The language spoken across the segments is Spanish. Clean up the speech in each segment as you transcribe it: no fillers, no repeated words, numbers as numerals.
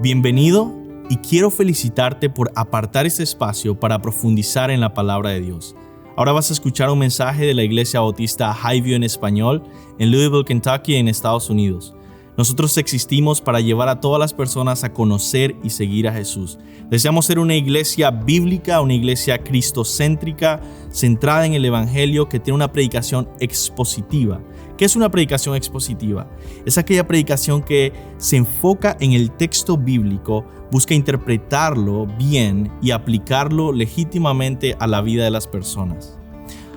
Bienvenido y quiero felicitarte por apartar este espacio para profundizar en la palabra de Dios. Ahora vas a escuchar un mensaje de la Iglesia Bautista Highview en español en Louisville, Kentucky, en Estados Unidos. Nosotros existimos para llevar a todas las personas a conocer y seguir a Jesús. Deseamos ser una iglesia bíblica, una iglesia cristocéntrica, centrada en el Evangelio, que tiene una predicación expositiva. ¿Qué es una predicación expositiva? Es aquella predicación que se enfoca en el texto bíblico, busca interpretarlo bien y aplicarlo legítimamente a la vida de las personas.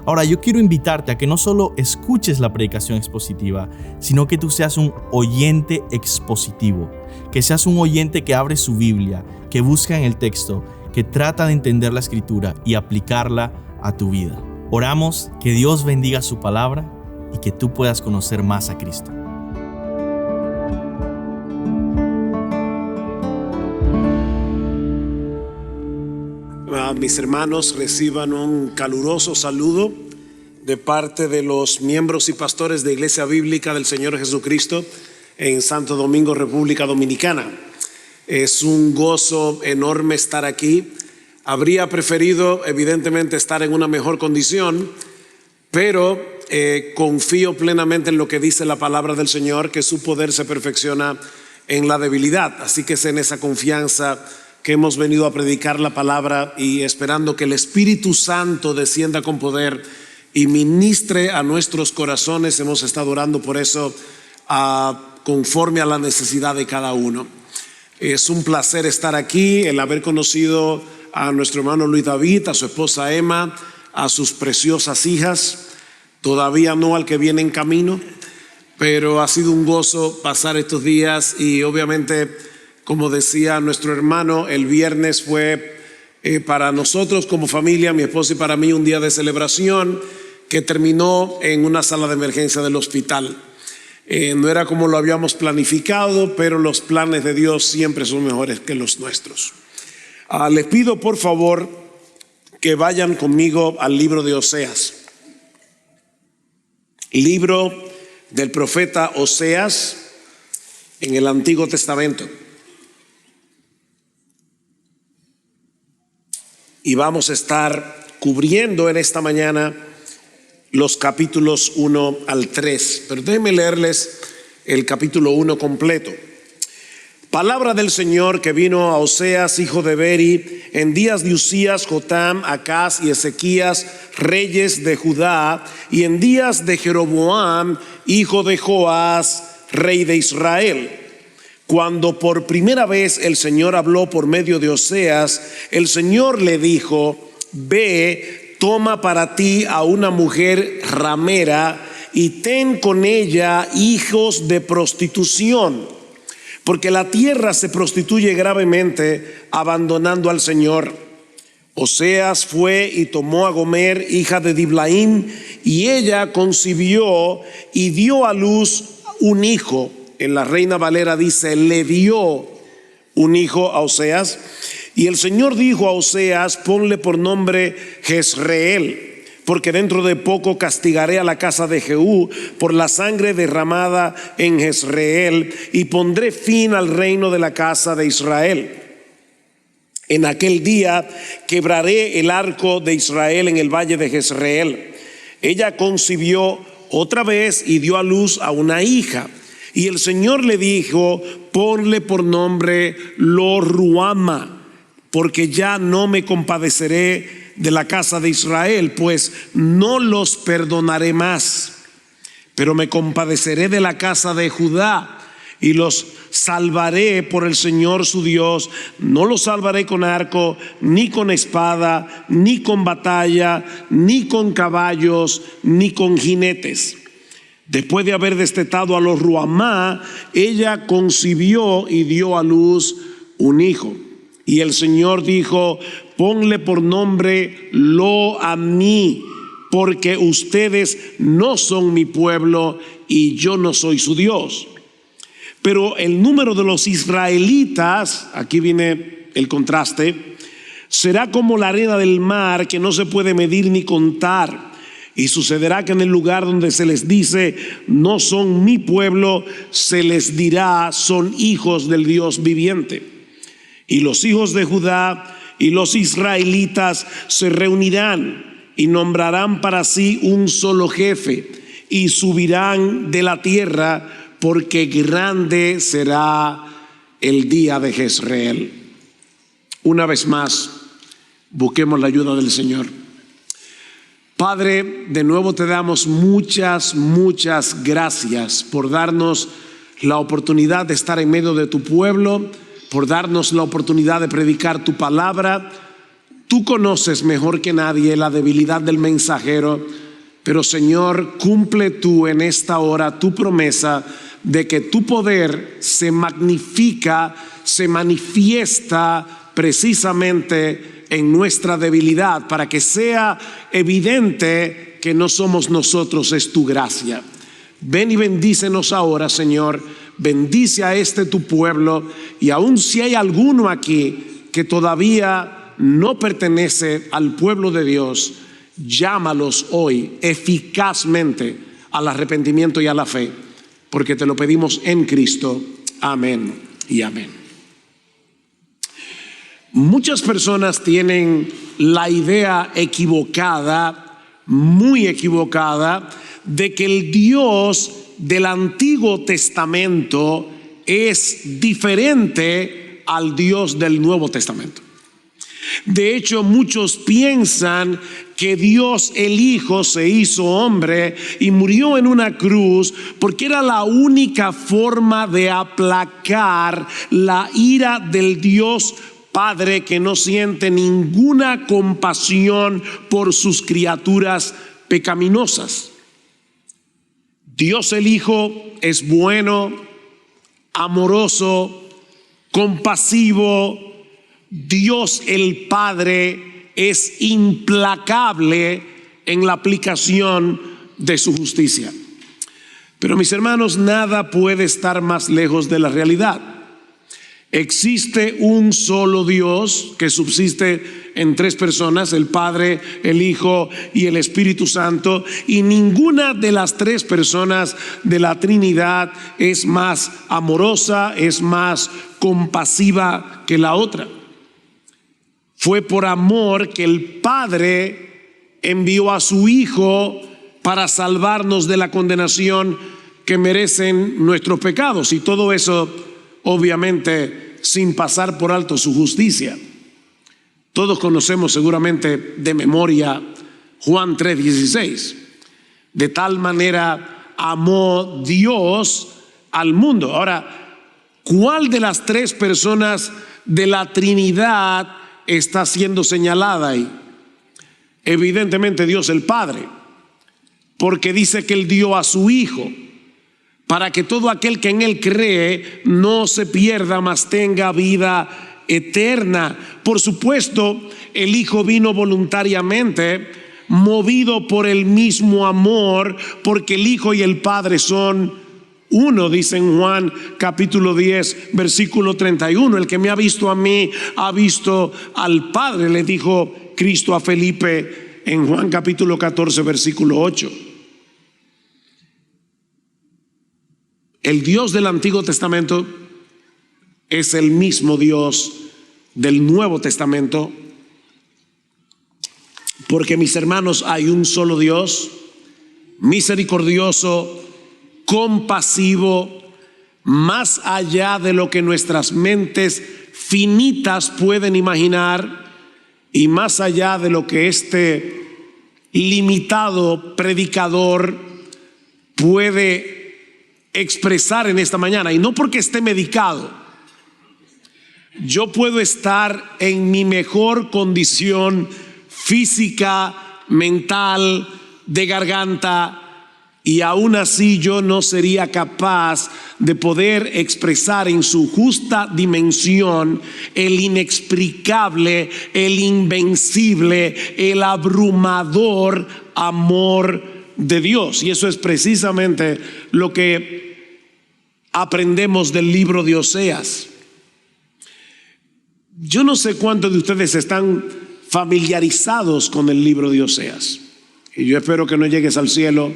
Ahora, yo quiero invitarte a que no solo escuches la predicación expositiva, sino que tú seas un oyente expositivo, que seas un oyente que abre su Biblia, que busca en el texto, que trata de entender la Escritura y aplicarla a tu vida. Oramos que Dios bendiga su palabra y que tú puedas conocer más a Cristo. Mis hermanos, reciban un caluroso saludo de parte de los miembros y pastores de Iglesia Bíblica del Señor Jesucristo en Santo Domingo, República Dominicana. Es un gozo enorme estar aquí. Habría preferido, evidentemente, estar en una mejor condición, pero confío plenamente en lo que dice la palabra del Señor, que su poder se perfecciona en la debilidad. Así que es en esa confianza que hemos venido a predicar la palabra y esperando que el Espíritu Santo descienda con poder y ministre a nuestros corazones. Hemos estado orando por eso conforme a la necesidad de cada uno. Es un placer estar aquí, el haber conocido a nuestro hermano Luis David, a su esposa Emma, a sus preciosas hijas. Todavía no al que viene en camino, pero ha sido un gozo pasar estos días y obviamente, como decía nuestro hermano, el viernes fue para nosotros como familia, mi esposa y para mí, un día de celebración que terminó en una sala de emergencia del hospital. No era como lo habíamos planificado, pero los planes de Dios siempre son mejores que los nuestros. Les pido por favor que vayan conmigo al libro de Oseas. Libro del profeta Oseas en el Antiguo Testamento. Y vamos a estar cubriendo en esta mañana los capítulos 1 al 3. Pero déjenme leerles el capítulo 1 completo. Palabra del Señor que vino a Oseas, hijo de Beri, en días de Usías, Jotam, Acaz y Ezequías, reyes de Judá, y en días de Jeroboam, hijo de Joás, rey de Israel. Cuando por primera vez el Señor habló por medio de Oseas, el Señor le dijo: ve, toma para ti a una mujer ramera y ten con ella hijos de prostitución, porque la tierra se prostituye gravemente, abandonando al Señor. Oseas fue y tomó a Gomer, hija de Diblaim, y ella concibió y dio a luz un hijo. En la Reina Valera dice: le dio un hijo a Oseas. Y el Señor dijo a Oseas: ponle por nombre Jezreel, porque dentro de poco castigaré a la casa de Jehú por la sangre derramada en Jezreel, y pondré fin al reino de la casa de Israel. En aquel día quebraré el arco de Israel en el valle de Jezreel. Ella concibió otra vez y dio a luz a una hija. Y el Señor le dijo: ponle por nombre Lo-Ruama, porque ya no me compadeceré de la casa de Israel, pues no los perdonaré más. Pero me compadeceré de la casa de Judá y los salvaré por el Señor su Dios. No los salvaré con arco, ni con espada, ni con batalla, ni con caballos, ni con jinetes. Después de haber destetado a los Ruamá, ella concibió y dio a luz un hijo. Y el Señor dijo: ponle por nombre Lo-Ammi, porque ustedes no son mi pueblo y yo no soy su Dios. Pero el número de los israelitas, aquí viene el contraste, será como la arena del mar, que no se puede medir ni contar. Y sucederá que en el lugar donde se les dice: no son mi pueblo, se les dirá: son hijos del Dios viviente. Y los hijos de Judá y los israelitas se reunirán y nombrarán para sí un solo jefe y subirán de la tierra, porque grande será el día de Jezreel. Una vez más, busquemos la ayuda del Señor. Padre, de nuevo te damos muchas gracias por darnos la oportunidad de estar en medio de tu pueblo, por darnos la oportunidad de predicar tu palabra. Tú conoces mejor que nadie la debilidad del mensajero, pero Señor, cumple tú en esta hora tu promesa de que tu poder se magnifica, se manifiesta precisamente en nuestra debilidad, para que sea evidente que no somos nosotros, es tu gracia. Ven y bendícenos ahora, Señor. Bendice a tu pueblo, y aun si hay alguno aquí que todavía no pertenece al pueblo de Dios, llámalos hoy eficazmente al arrepentimiento y a la fe, porque te lo pedimos en Cristo. Amén y amén. Muchas personas tienen la idea equivocada, muy equivocada, de que el Dios del Antiguo Testamento es diferente al Dios del Nuevo Testamento. De hecho, muchos piensan que Dios el Hijo se hizo hombre y murió en una cruz porque era la única forma de aplacar la ira del Dios Padre, que no siente ninguna compasión por sus criaturas pecaminosas. Dios el Hijo es bueno, amoroso, compasivo. Dios el Padre es implacable en la aplicación de su justicia. Pero mis hermanos, nada puede estar más lejos de la realidad. Existe un solo Dios que subsiste en tres personas: el Padre, el Hijo y el Espíritu Santo, y ninguna de las tres personas de la Trinidad es más amorosa, es más compasiva que la otra. Fue por amor que el Padre envió a su Hijo para salvarnos de la condenación que merecen nuestros pecados, y todo eso obviamente sin pasar por alto su justicia. Todos conocemos seguramente de memoria Juan 3:16. De tal manera amó Dios al mundo. Ahora, ¿cuál de las tres personas de la Trinidad está siendo señalada ahí? Evidentemente Dios el Padre, porque dice que Él dio a su Hijo para que todo aquel que en Él cree no se pierda, mas tenga vida eterna. Por supuesto, el Hijo vino voluntariamente, movido por el mismo amor, porque el Hijo y el Padre son uno, dice en Juan capítulo 10, versículo 31. El que me ha visto a mí, ha visto al Padre, le dijo Cristo a Felipe en Juan capítulo 14, versículo 8. El Dios del Antiguo Testamento es el mismo Dios del Nuevo Testamento, porque, mis hermanos, hay un solo Dios, misericordioso, compasivo, más allá de lo que nuestras mentes finitas pueden imaginar, y más allá de lo que este limitado predicador puede expresar en esta mañana. Y no porque esté medicado. Yo puedo estar en mi mejor condición física, mental, de garganta, y aún así yo no sería capaz de poder expresar en su justa dimensión el inexplicable, el invencible, el abrumador amor de Dios. Y eso es precisamente lo que aprendemos del libro de Oseas. Yo no sé cuántos de ustedes están familiarizados con el libro de Oseas, y yo espero que no llegues al cielo,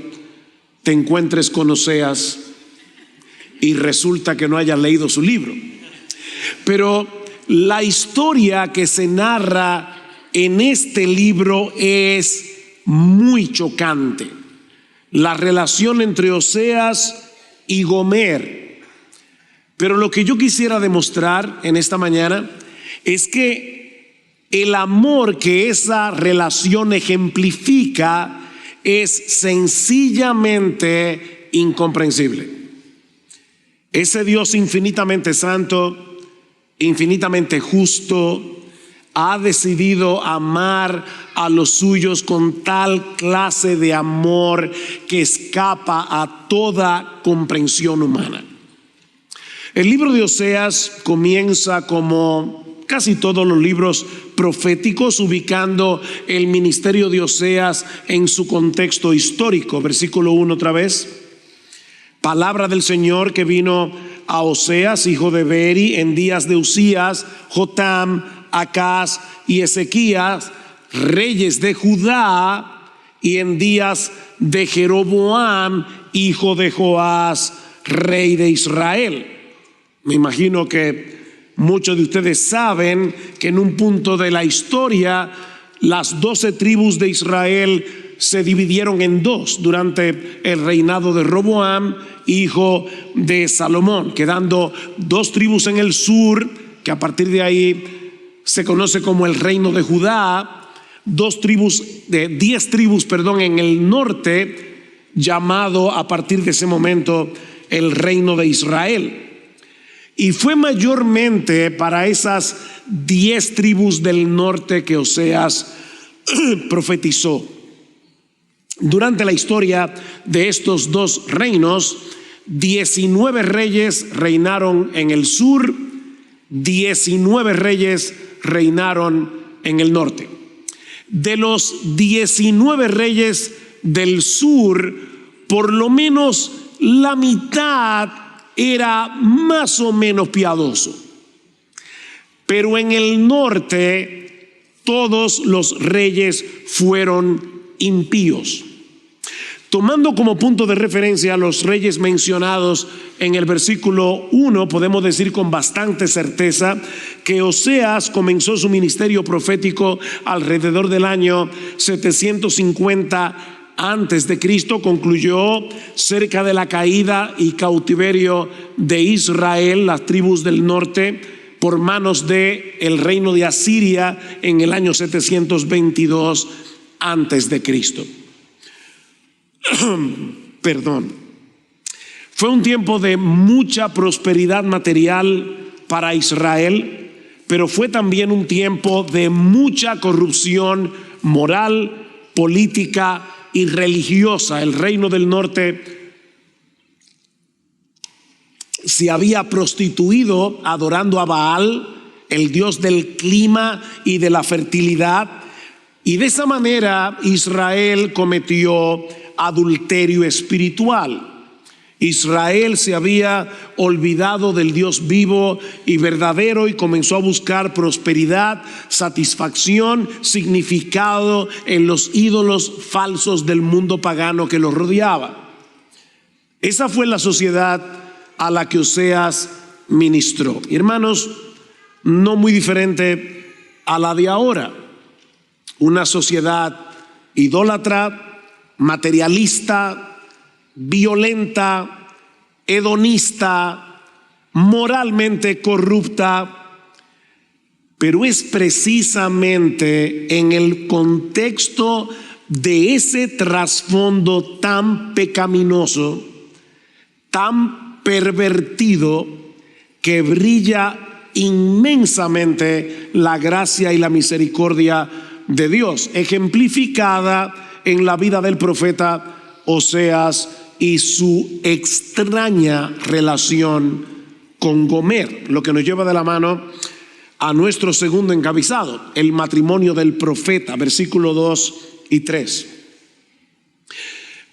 te encuentres con Oseas y resulta que no hayas leído su libro. Pero la historia que se narra en este libro es muy chocante. La relación entre Oseas y Gomer. Pero lo que yo quisiera demostrar en esta mañana es que el amor que esa relación ejemplifica es sencillamente incomprensible. Ese Dios infinitamente santo, infinitamente justo, ha decidido amar a los suyos con tal clase de amor que escapa a toda comprensión humana. El libro de Oseas comienza como casi todos los libros proféticos, ubicando el ministerio de Oseas en su contexto histórico. Versículo 1 otra vez. Palabra del Señor que vino a Oseas, hijo de Beri, en días de Usías, Jotam, Acaz y Ezequías, reyes de Judá, y en días de Jeroboam, hijo de Joás, rey de Israel. Me imagino que muchos de ustedes saben que en un punto de la historia las 12 tribus de Israel se dividieron en dos durante el reinado de Roboam, hijo de Salomón, quedando 2 tribus en el sur, que a partir de ahí se conoce como el reino de Judá, 10 tribus en el norte, llamado a partir de ese momento el reino de Israel. Y fue mayormente para esas 10 tribus del norte que Oseas profetizó. Durante la historia de estos 2 reinos, 19 reyes reinaron en el sur, 19 reyes reinaron en el norte. De los 19 reyes del sur, por lo menos la mitad era más o menos piadoso. Pero en el norte, todos los reyes fueron impíos. Tomando como punto de referencia a los reyes mencionados en el versículo 1, podemos decir con bastante certeza que Oseas comenzó su ministerio profético alrededor del año 750 antes de Cristo, concluyó cerca de la caída y cautiverio de Israel, las tribus del norte, por manos de el reino de Asiria en el año 722 antes de Cristo. Perdón. Fue un tiempo de mucha prosperidad material para Israel, pero fue también un tiempo de mucha corrupción moral, política y religiosa. El reino del norte se había prostituido adorando a Baal, el dios del clima y de la fertilidad, y de esa manera Israel cometió adulterio espiritual. Israel se había olvidado del Dios vivo y verdadero y comenzó a buscar prosperidad, satisfacción, significado en los ídolos falsos del mundo pagano que los rodeaba. Esa fue la sociedad a la que Oseas ministró. Hermanos, no muy diferente a la de ahora. Una sociedad idólatra, materialista, violenta, hedonista, moralmente corrupta, pero es precisamente en el contexto de ese trasfondo tan pecaminoso, tan pervertido, que brilla inmensamente la gracia y la misericordia de Dios, ejemplificada en la vida del profeta Oseas y su extraña relación con Gomer, lo que nos lleva de la mano a nuestro segundo encabezado, el matrimonio del profeta, versículos 2 y 3.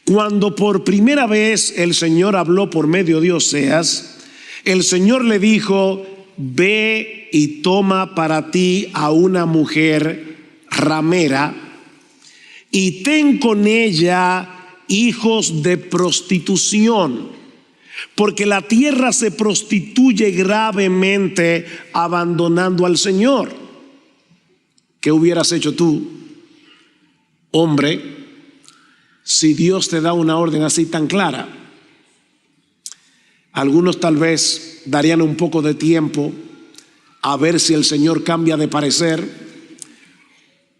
Cuando por primera vez el Señor habló por medio de Oseas, el Señor le dijo: ve y toma para ti a una mujer ramera y ten con ella hijos de prostitución, porque la tierra se prostituye gravemente abandonando al Señor. ¿Qué hubieras hecho tú, hombre, si Dios te da una orden así tan clara? Algunos tal vez darían un poco de tiempo a ver si el Señor cambia de parecer,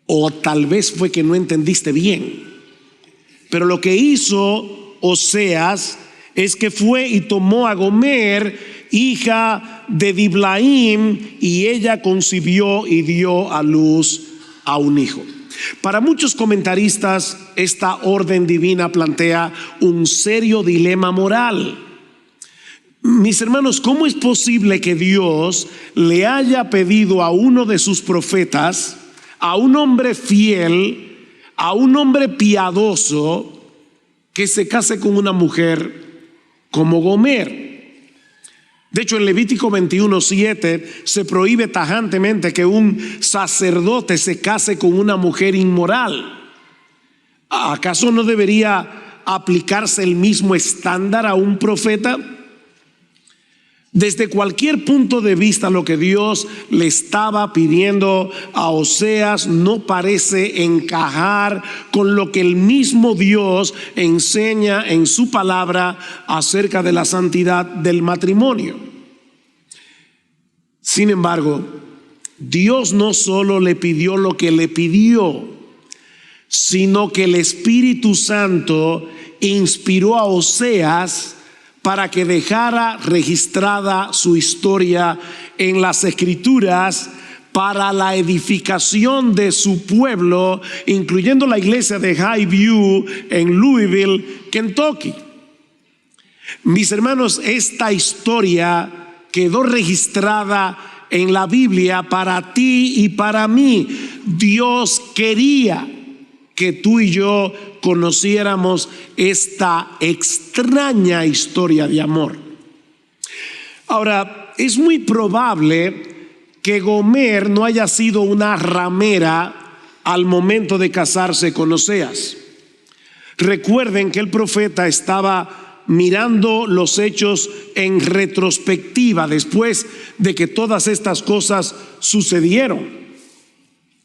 o tal vez fue que no entendiste bien. Pero lo que hizo Oseas es que fue y tomó a Gomer, hija de Diblaim, y ella concibió y dio a luz a un hijo. Para muchos comentaristas, esta orden divina plantea un serio dilema moral. Mis hermanos, ¿cómo es posible que Dios le haya pedido a uno de sus profetas, a un hombre fiel, a un hombre piadoso, que se case con una mujer como Gomer? De hecho, en Levítico 21:7 se prohíbe tajantemente que un sacerdote se case con una mujer inmoral. ¿Acaso no debería aplicarse el mismo estándar a un profeta? Desde cualquier punto de vista, lo que Dios le estaba pidiendo a Oseas no parece encajar con lo que el mismo Dios enseña en su palabra acerca de la santidad del matrimonio. Sin embargo, Dios no solo le pidió lo que le pidió, sino que el Espíritu Santo inspiró a Oseas para que dejara registrada su historia en las Escrituras para la edificación de su pueblo, incluyendo la iglesia de Highview en Louisville, Kentucky. Mis hermanos, esta historia quedó registrada en la Biblia para ti y para mí. Dios quería que tú y yo conociéramos esta extraña historia de amor. Ahora, es muy probable que Gomer no haya sido una ramera al momento de casarse con Oseas. Recuerden que el profeta estaba mirando los hechos en retrospectiva después de que todas estas cosas sucedieron.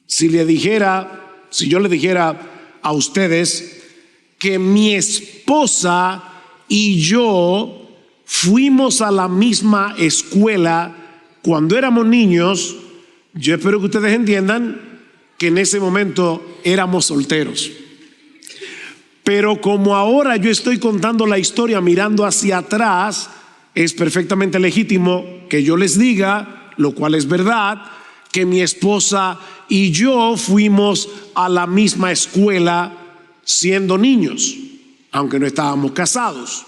Si yo le dijera a ustedes que mi esposa y yo fuimos a la misma escuela cuando éramos niños, yo espero que ustedes entiendan que en ese momento éramos solteros. Pero como ahora yo estoy contando la historia mirando hacia atrás, es perfectamente legítimo que yo les diga, lo cual es verdad, que mi esposa y yo fuimos a la misma escuela siendo niños, aunque no estábamos casados.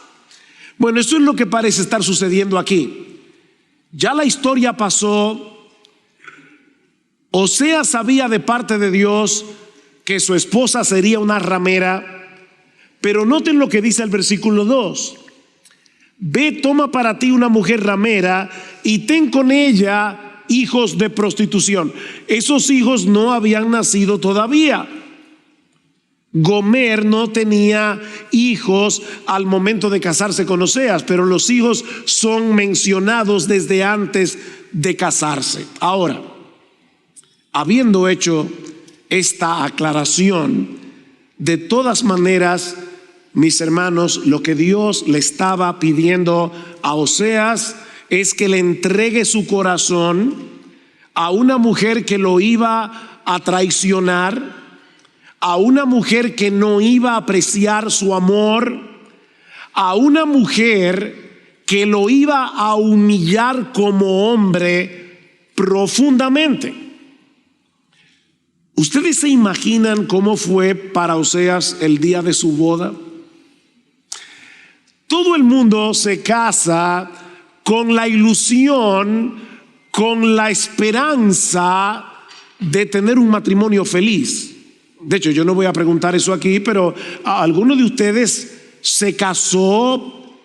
Bueno, eso es lo que parece estar sucediendo aquí. Ya la historia pasó. Oseas sabía de parte de Dios que su esposa sería una ramera, pero noten lo que dice el versículo 2. Ve, toma para ti una mujer ramera y ten con ella hijos de prostitución. Esos hijos no habían nacido todavía. Gomer no tenía hijos al momento de casarse con Oseas, pero los hijos son mencionados desde antes de casarse. Ahora, habiendo hecho esta aclaración, de todas maneras, mis hermanos, lo que Dios le estaba pidiendo a Oseas es que le entregue su corazón a una mujer que lo iba a traicionar, a una mujer que no iba a apreciar su amor, a una mujer que lo iba a humillar como hombre profundamente. ¿Ustedes se imaginan cómo fue para Oseas el día de su boda? Todo el mundo se casa con la ilusión, con la esperanza de tener un matrimonio feliz. De hecho, yo no voy a preguntar eso aquí, pero ¿alguno de ustedes se casó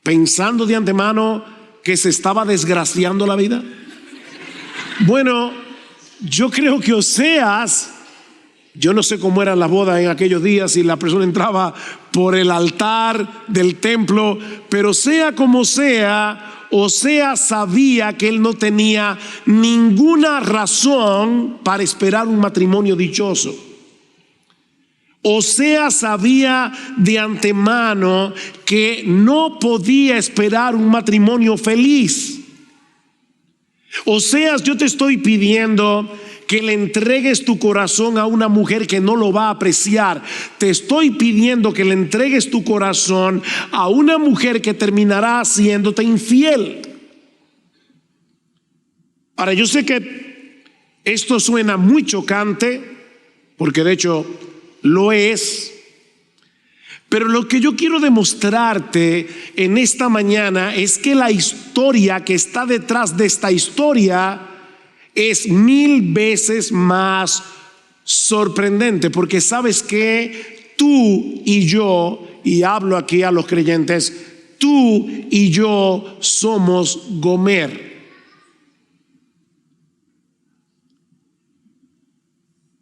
pensando de antemano que se estaba desgraciando la vida? Bueno, yo creo que Oseas, yo no sé cómo eran las bodas en aquellos días, si la persona entraba por el altar del templo, pero sea como sea, Oseas sabía que él no tenía ninguna razón para esperar un matrimonio dichoso. Oseas sabía de antemano que no podía esperar un matrimonio feliz. Oseas, yo te estoy pidiendo que le entregues tu corazón a una mujer que no lo va a apreciar. Te estoy pidiendo que le entregues tu corazón a una mujer que terminará haciéndote infiel. Ahora, yo sé que esto suena muy chocante, porque de hecho lo es, pero lo que yo quiero demostrarte en esta mañana es que la historia que está detrás de esta historia es 1000 veces más sorprendente, porque sabes que tú y yo, y hablo aquí a los creyentes, tú y yo somos Gomer.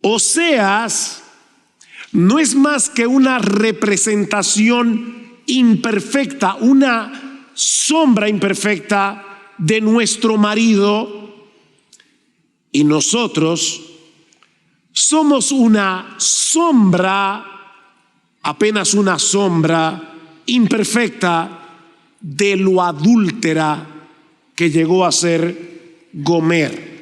Oseas no es más que una representación imperfecta, una sombra imperfecta de nuestro marido. Y nosotros somos una sombra, apenas una sombra imperfecta de lo adúltera que llegó a ser Gomer.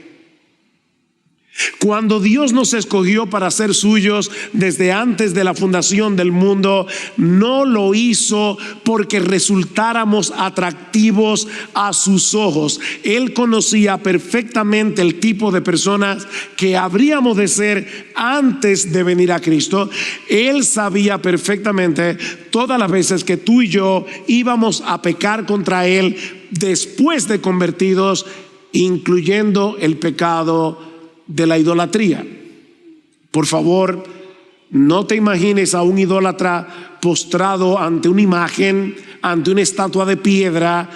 Cuando Dios nos escogió para ser suyos desde antes de la fundación del mundo, no lo hizo porque resultáramos atractivos a sus ojos. Él conocía perfectamente el tipo de personas que habríamos de ser antes de venir a Cristo. Él sabía perfectamente todas las veces que tú y yo íbamos a pecar contra Él después de convertidos, incluyendo el pecado de la idolatría. Por favor, no te imagines a un idólatra postrado ante una imagen, ante una estatua de piedra.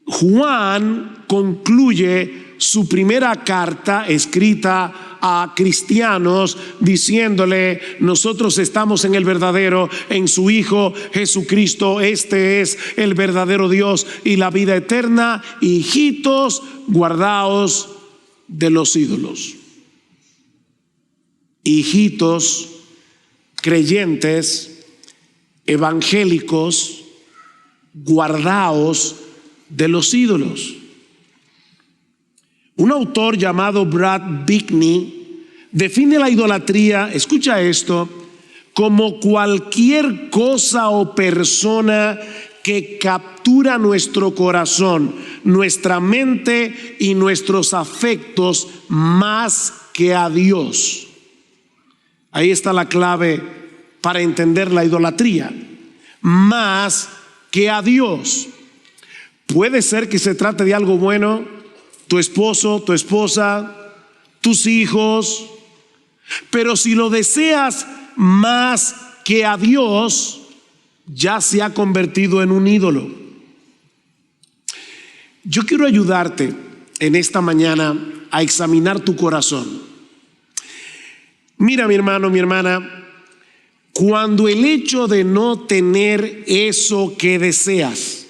Juan concluye su primera carta escrita a cristianos diciéndole: nosotros estamos en el verdadero, en su Hijo Jesucristo. Este es el verdadero Dios y la vida eterna. Hijitos, guardaos de los ídolos. Hijitos creyentes, evangélicos, guardaos de los ídolos. Un autor llamado Brad Bickney define la idolatría, escucha esto, como cualquier cosa o persona que captura nuestro corazón, nuestra mente y nuestros afectos más que a Dios. Ahí está la clave para entender la idolatría. Más que a Dios. Puede ser que se trate de algo bueno, tu esposo, tu esposa, tus hijos, pero si lo deseas más que a Dios, ya se ha convertido en un ídolo. Yo quiero ayudarte en esta mañana a examinar tu corazón. Mira, mi hermano, mi hermana, cuando el hecho de no tener eso que deseas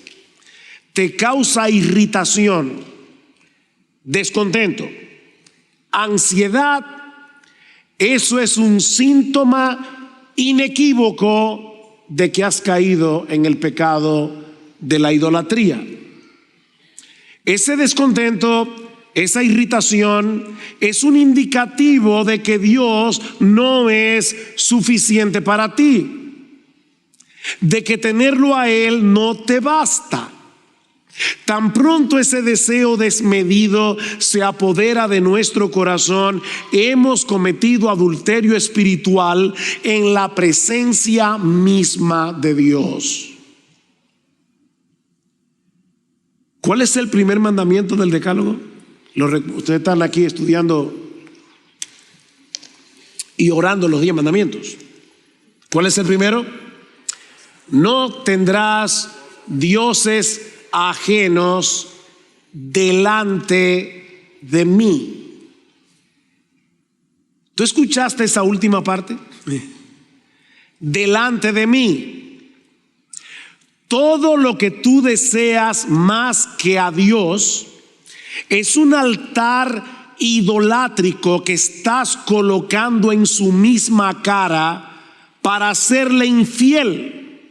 te causa irritación, descontento, ansiedad, eso es un síntoma inequívoco de que has caído en el pecado de la idolatría. Ese descontento, esa irritación es un indicativo de que Dios no es suficiente para ti, de que tenerlo a Él no te basta. Tan pronto ese deseo desmedido se apodera de nuestro corazón, hemos cometido adulterio espiritual en la presencia misma de Dios. ¿Cuál es el primer mandamiento del decálogo? Ustedes están aquí estudiando y orando los 10 mandamientos. ¿Cuál es el primero? No tendrás dioses ajenos delante de mí. ¿Tú escuchaste esa última parte? delante de mí. Todo lo que tú deseas más que a Dios es un altar idolátrico que estás colocando en su misma cara para hacerle infiel,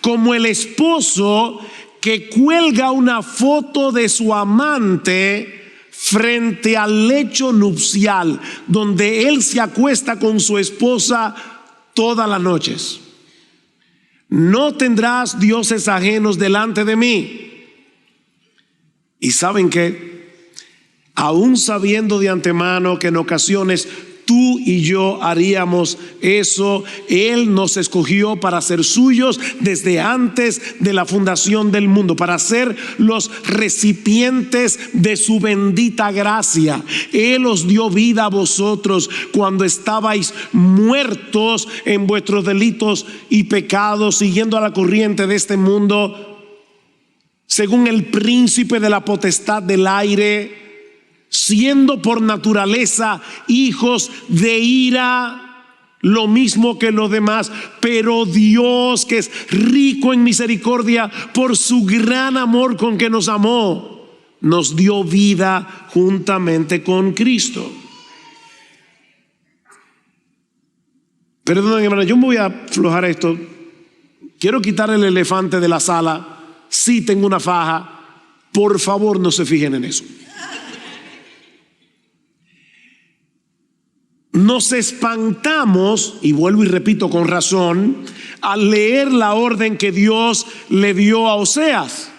como el esposo que cuelga una foto de su amante frente al lecho nupcial, donde él se acuesta con su esposa todas las noches. No tendrás dioses ajenos delante de mí. Y saben que, aún sabiendo de antemano que en ocasiones tú y yo haríamos eso, Él nos escogió para ser suyos desde antes de la fundación del mundo, para ser los recipientes de su bendita gracia. Él os dio vida a vosotros cuando estabais muertos en vuestros delitos y pecados, siguiendo a la corriente de este mundo, según el príncipe de la potestad del aire, siendo por naturaleza hijos de ira, lo mismo que los demás. Pero Dios, que es rico en misericordia, por su gran amor con que nos amó, nos dio vida juntamente con Cristo. Perdón, hermano, yo me voy a aflojar esto. Quiero quitar el elefante de la sala. Sí tengo una faja. Por favor, no se fijen en eso. Nos espantamos, y vuelvo y repito con razón, al leer la orden que Dios le dio a Oseas.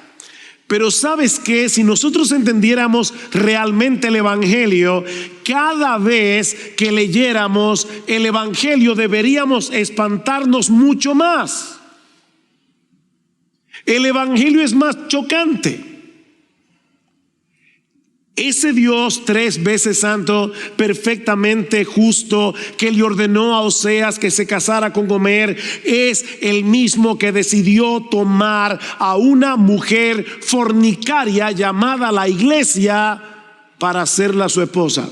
Pero ¿sabes qué? Si nosotros entendiéramos realmente el Evangelio, cada vez que leyéramos el Evangelio deberíamos espantarnos mucho más. El Evangelio es más chocante. Ese Dios 3 veces santo, perfectamente justo, que le ordenó a Oseas que se casara con Gomer, es el mismo que decidió tomar a una mujer fornicaria llamada la iglesia para hacerla su esposa.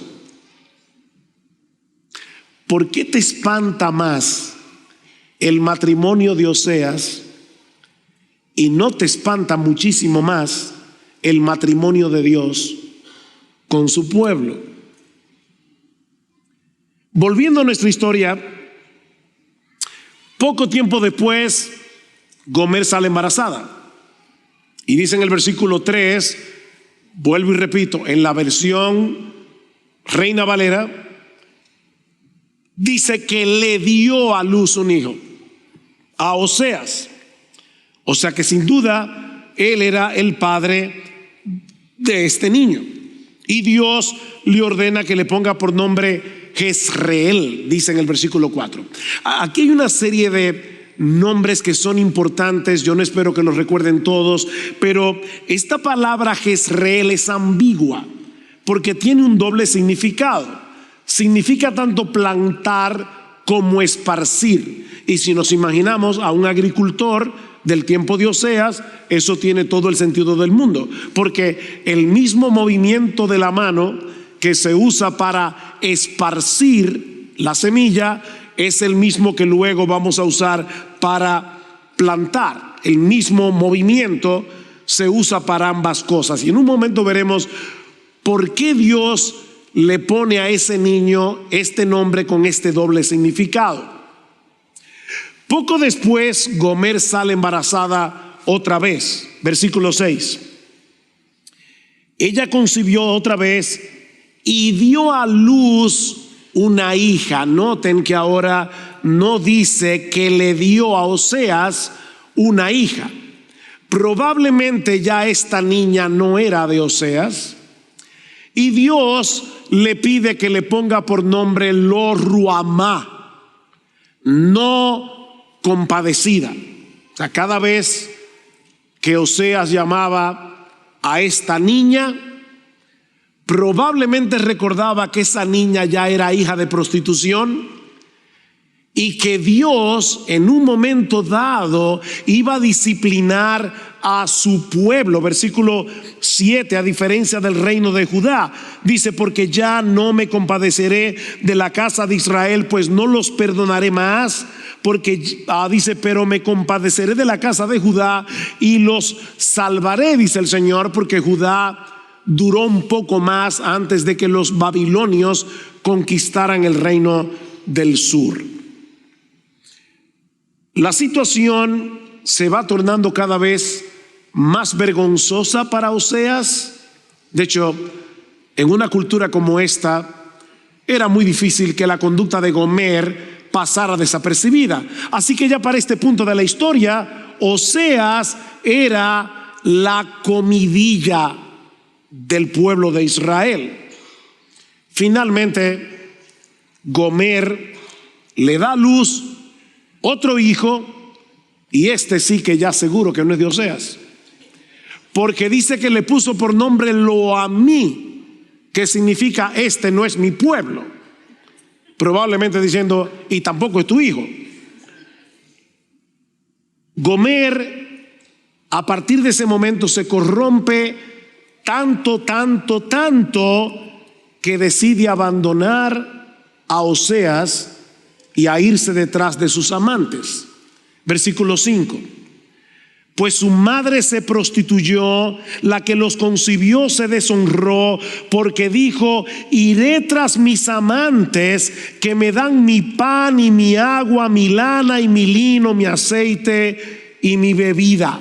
¿Por qué te espanta más el matrimonio de Oseas y no te espanta muchísimo más el matrimonio de Dios con su pueblo? Volviendo a nuestra historia, poco tiempo después Gomer sale embarazada, y dice en el versículo 3, vuelvo y repito, en la versión Reina Valera, dice que le dio a luz un hijo, a Oseas. O sea que sin duda él era el padre de este niño. Y Dios le ordena que le ponga por nombre Jezreel, dice en el versículo 4. Aquí hay una serie de nombres que son importantes. Yo no espero que los recuerden todos, pero esta palabra Jezreel es ambigua porque tiene un doble significado. Significa tanto plantar como esparcir. Y si nos imaginamos a un agricultor del tiempo de Oseas, eso tiene todo el sentido del mundo, porque el mismo movimiento de la mano que se usa para esparcir la semilla es el mismo que luego vamos a usar para plantar. El mismo movimiento se usa para ambas cosas, y en un momento veremos por qué Dios le pone a ese niño este nombre con este doble significado. Poco después, Gomer sale embarazada otra vez. Versículo 6. Ella concibió otra vez y dio a luz una hija. Noten que ahora no dice que le dio a Oseas una hija. Probablemente ya esta niña no era de Oseas. Y Dios le pide que le ponga por nombre Lo-Ruhamá, no compadecida. O sea, cada vez que Oseas llamaba a esta niña, probablemente recordaba que esa niña ya era hija de prostitución y que Dios en un momento dado iba a disciplinar a su pueblo. Versículo 7, a diferencia del reino de Judá, dice: porque ya no me compadeceré de la casa de Israel, pues no los perdonaré más, porque dice, pero me compadeceré de la casa de Judá y los salvaré, dice el Señor, porque Judá duró un poco más antes de que los babilonios conquistaran el reino del sur. La situación se va tornando cada vez más vergonzosa para Oseas. De hecho, en una cultura como esta, era muy difícil que la conducta de Gomer pasara desapercibida. Así que ya para este punto de la historia, Oseas era la comidilla del pueblo de Israel. Finalmente, Gomer le da a luz otro hijo, y este sí que ya seguro que no es de Oseas, porque dice que le puso por nombre Lo-Ammi, que significa este no es mi pueblo, probablemente diciendo y tampoco es tu hijo. Gomer a partir de ese momento se corrompe tanto que decide abandonar a Oseas y a irse detrás de sus amantes. Versículo 5. Pues su madre se prostituyó, la que los concibió se deshonró, porque dijo, iré tras mis amantes que me dan mi pan y mi agua, mi lana y mi lino, mi aceite y mi bebida.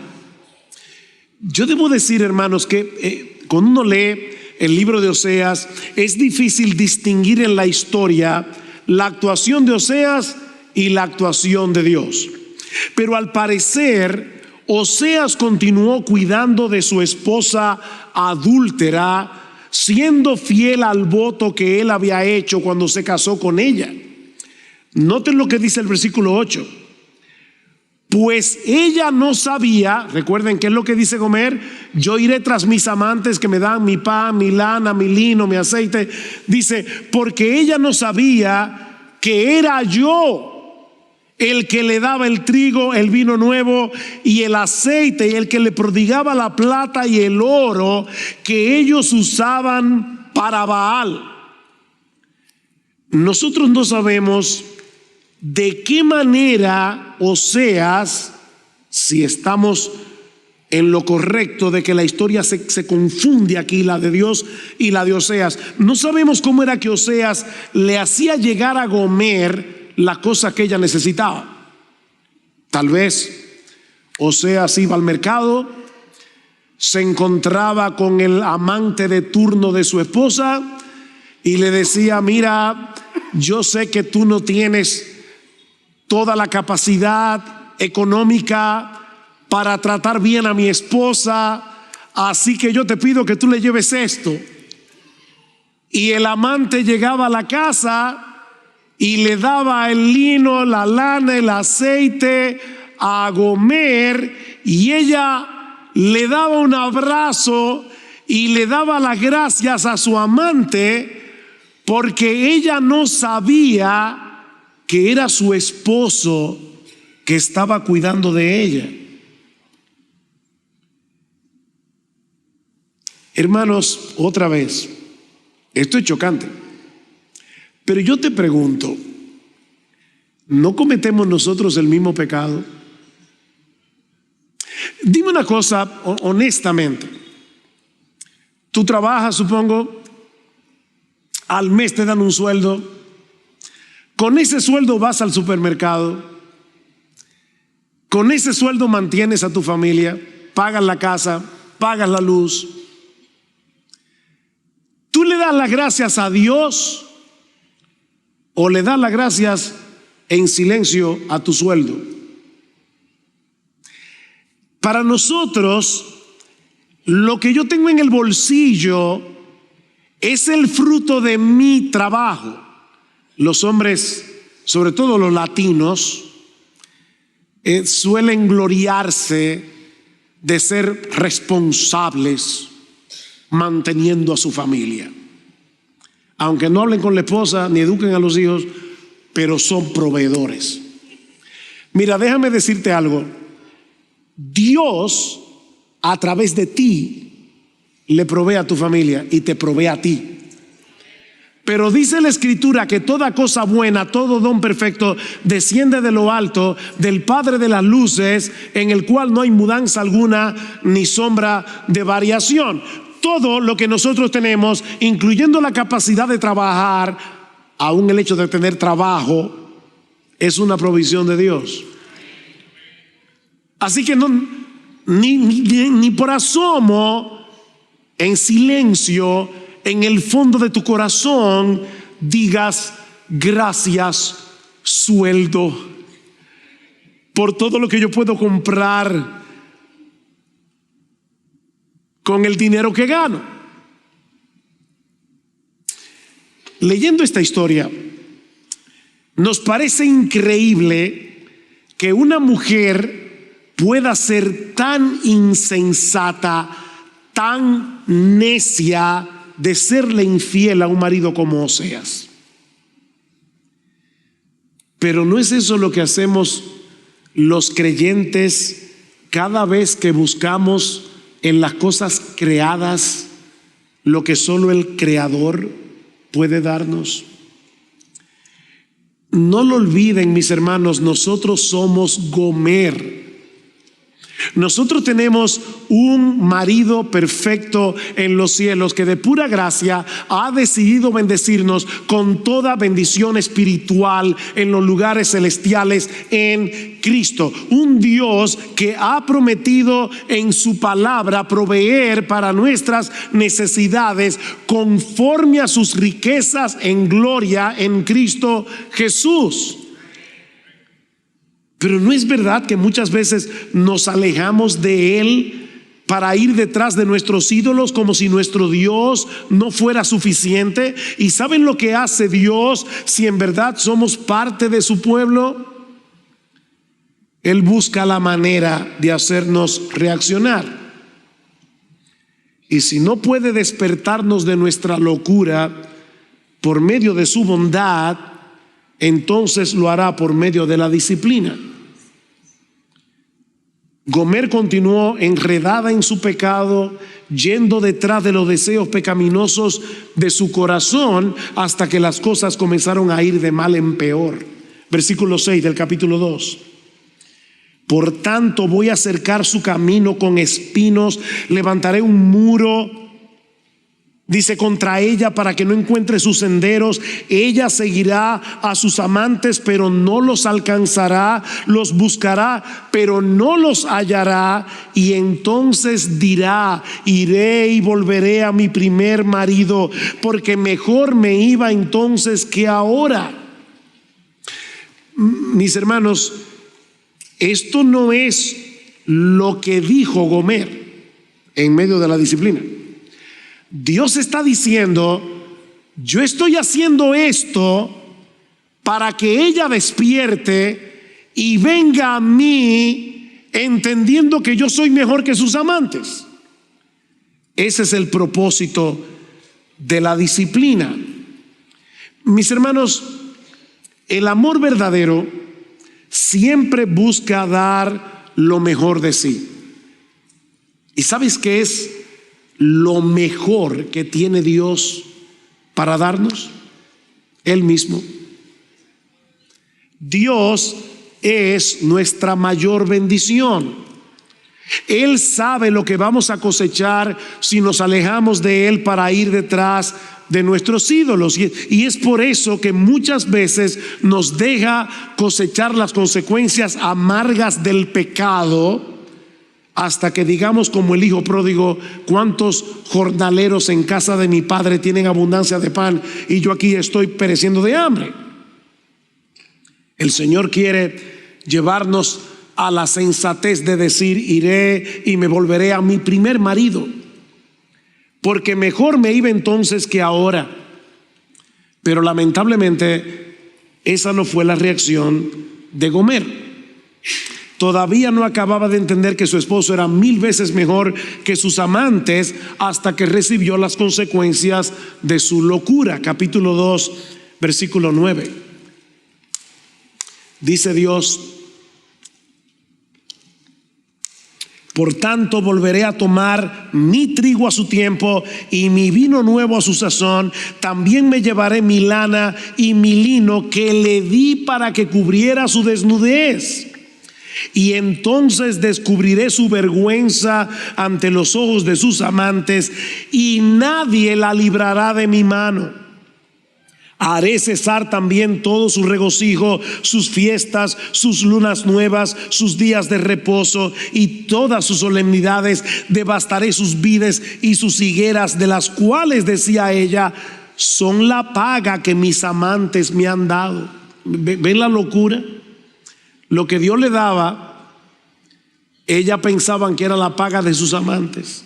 Yo debo decir, hermanos, que cuando uno lee el libro de Oseas, es difícil distinguir en la historia la actuación de Oseas y la actuación de Dios. Pero al parecer, Oseas continuó cuidando de su esposa adúltera, siendo fiel al voto que él había hecho cuando se casó con ella. Noten lo que dice el versículo 8. Pues ella no sabía, recuerden qué es lo que dice Gomer, yo iré tras mis amantes que me dan mi pan, mi lana, mi lino, mi aceite. Dice, porque ella no sabía que era yo el que le daba el trigo, el vino nuevo y el aceite, y el que le prodigaba la plata y el oro que ellos usaban para Baal. Nosotros no sabemos de qué manera Oseas, si estamos en lo correcto de que la historia se confunde aquí, la de Dios y la de Oseas, no sabemos cómo era que Oseas le hacía llegar a Gomer la cosa que ella necesitaba. Tal vez Oseas iba al mercado, se encontraba con el amante de turno de su esposa y le decía, mira, yo sé que tú no tienes toda la capacidad económica para tratar bien a mi esposa, así que yo te pido que tú le lleves esto. Y el amante llegaba a la casa y le daba el lino, la lana, el aceite a Gomer, y ella le daba un abrazo y le daba las gracias a su amante, porque ella no sabía que era su esposo que estaba cuidando de ella. Hermanos, otra vez, esto es chocante, pero yo te pregunto, ¿no cometemos nosotros el mismo pecado? Dime una cosa honestamente. Tú trabajas, supongo, al mes te dan un sueldo, con ese sueldo vas al supermercado, con ese sueldo mantienes a tu familia, pagas la casa, pagas la luz. ¿Tú le das las gracias a Dios o le das las gracias en silencio a tu sueldo? Para nosotros, lo que yo tengo en el bolsillo es el fruto de mi trabajo. Los hombres, sobre todo los latinos, suelen gloriarse de ser responsables manteniendo a su familia. Aunque no hablen con la esposa ni eduquen a los hijos, pero son proveedores. Mira, déjame decirte algo. Dios, a través de ti, le provee a tu familia y te provee a ti. Pero dice la Escritura que toda cosa buena, todo don perfecto, desciende de lo alto, del Padre de las luces, en el cual no hay mudanza alguna ni sombra de variación. Todo lo que nosotros tenemos, incluyendo la capacidad de trabajar, aún el hecho de tener trabajo, es una provisión de Dios. Así que ni por asomo, en silencio, en el fondo de tu corazón, digas gracias, sueldo, por todo lo que yo puedo comprar con el dinero que gano. Leyendo esta historia, nos parece increíble que una mujer pueda ser tan insensata, tan necia de serle infiel a un marido como Oseas. Pero no es eso lo que hacemos los creyentes cada vez que buscamos en las cosas creadas lo que solo el Creador puede darnos. No lo olviden, mis hermanos, nosotros somos Gomer. Nosotros tenemos un marido perfecto en los cielos que de pura gracia ha decidido bendecirnos con toda bendición espiritual en los lugares celestiales en Cristo. Un Dios que ha prometido en su palabra proveer para nuestras necesidades conforme a sus riquezas en gloria en Cristo Jesús. Pero no es verdad que muchas veces nos alejamos de Él para ir detrás de nuestros ídolos como si nuestro Dios no fuera suficiente. ¿Y saben lo que hace Dios si en verdad somos parte de su pueblo? Él busca la manera de hacernos reaccionar. Y si no puede despertarnos de nuestra locura por medio de su bondad, entonces lo hará por medio de la disciplina. Gomer continuó enredada en su pecado, yendo detrás de los deseos pecaminosos de su corazón hasta que las cosas comenzaron a ir de mal en peor. Versículo 6 del capítulo 2. Por tanto voy a cercar su camino con espinos, levantaré un muro, dice, contra ella para que no encuentre sus senderos. Ella seguirá a sus amantes, pero no los alcanzará. Los buscará, pero no los hallará. Y entonces dirá: iré y volveré a mi primer marido, porque mejor me iba entonces que ahora. Mis hermanos, esto no es lo que dijo Gomer en medio de la disciplina. Dios está diciendo: yo estoy haciendo esto para que ella despierte y venga a mí entendiendo que yo soy mejor que sus amantes. Ese es el propósito de la disciplina. Mis hermanos, el amor verdadero siempre busca dar lo mejor de sí. ¿Y sabes qué es lo mejor que tiene Dios para darnos? Él mismo. Dios es nuestra mayor bendición. Él sabe lo que vamos a cosechar si nos alejamos de Él para ir detrás de nuestros ídolos, y es por eso que muchas veces nos deja cosechar las consecuencias amargas del pecado, hasta que digamos como el hijo pródigo: ¿cuántos jornaleros en casa de mi padre tienen abundancia de pan y yo aquí estoy pereciendo de hambre? El Señor quiere llevarnos a la sensatez de decir: iré y me volveré a mi primer marido, porque mejor me iba entonces que ahora. Pero lamentablemente esa no fue la reacción de Gomer. Todavía no acababa de entender que su esposo era 1000 veces mejor que sus amantes, hasta que recibió las consecuencias de su locura. Capítulo 2, versículo 9. Dice Dios: Por tanto, volveré a tomar mi trigo a su tiempo y mi vino nuevo a su sazón. También me llevaré mi lana y mi lino que le di para que cubriera su desnudez. Y entonces descubriré su vergüenza ante los ojos de sus amantes, y nadie la librará de mi mano. Haré cesar también todo su regocijo, sus fiestas, sus lunas nuevas, sus días de reposo y todas sus solemnidades. Devastaré sus vides y sus higueras, de las cuales, decía ella, son la paga que mis amantes me han dado. ¿Ven la locura? Lo que Dios le daba, ella pensaban que era la paga de sus amantes.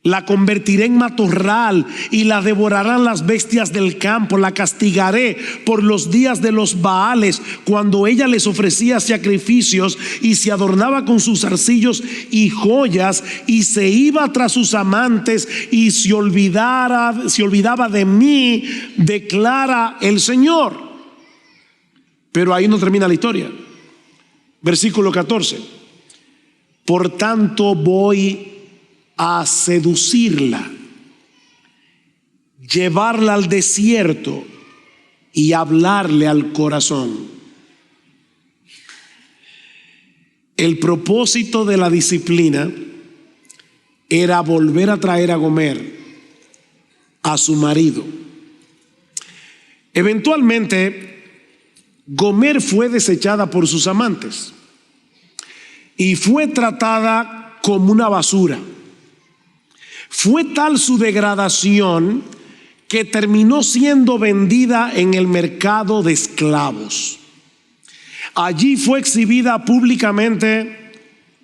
La convertiré en matorral y la devorarán las bestias del campo. La castigaré por los días de los Baales, cuando ella les ofrecía sacrificios y se adornaba con sus arcillos y joyas, y se iba tras sus amantes y se olvidaba de mí, declara el Señor. Pero ahí no termina la historia. Versículo 14. Por tanto voy a seducirla, llevarla al desierto y hablarle al corazón. El propósito de la disciplina era volver a traer a Gomer a su marido. Eventualmente, Gomer fue desechada por sus amantes y fue tratada como una basura. Fue tal su degradación que terminó siendo vendida en el mercado de esclavos. Allí fue exhibida públicamente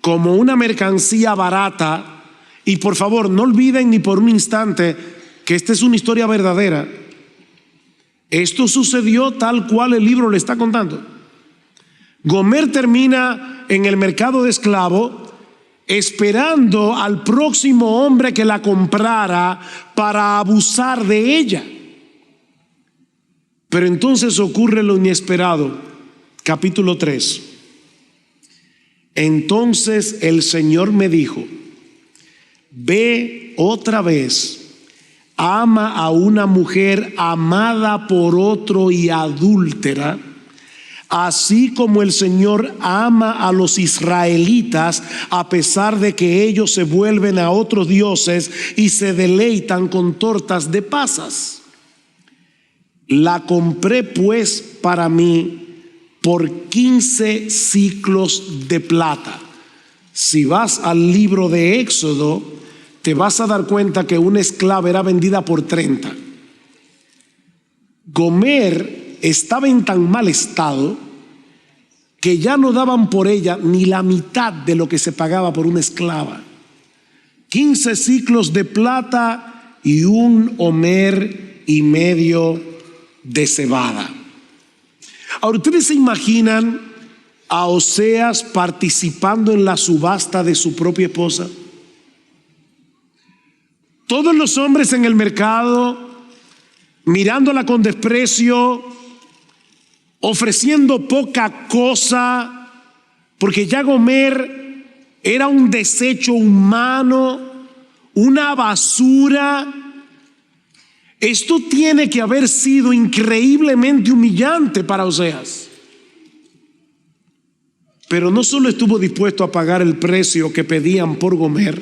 como una mercancía barata. Y por favor, no olviden ni por un instante que esta es una historia verdadera. Esto sucedió tal cual el libro le está contando. Gomer termina en el mercado de esclavos, esperando al próximo hombre que la comprara para abusar de ella. Pero entonces ocurre lo inesperado. Capítulo 3. Entonces el Señor me dijo: ve otra vez, ama a una mujer amada por otro y adúltera, así como el Señor ama a los israelitas, a pesar de que ellos se vuelven a otros dioses y se deleitan con tortas de pasas. La compré pues para mí por 15 siclos de plata. Si vas al libro de Éxodo, te vas a dar cuenta que una esclava era vendida por 30. Gomer estaba en tan mal estado que ya no daban por ella ni la mitad de lo que se pagaba por una esclava. 15 siclos de plata y 1 homer y medio de cebada. Ahora, ¿ustedes se imaginan a Oseas participando en la subasta de su propia esposa? Todos los hombres en el mercado mirándola con desprecio, ofreciendo poca cosa, porque ya Gomer era un desecho humano, una basura. Esto tiene que haber sido increíblemente humillante para Oseas. Pero no solo estuvo dispuesto a pagar el precio que pedían por Gomer,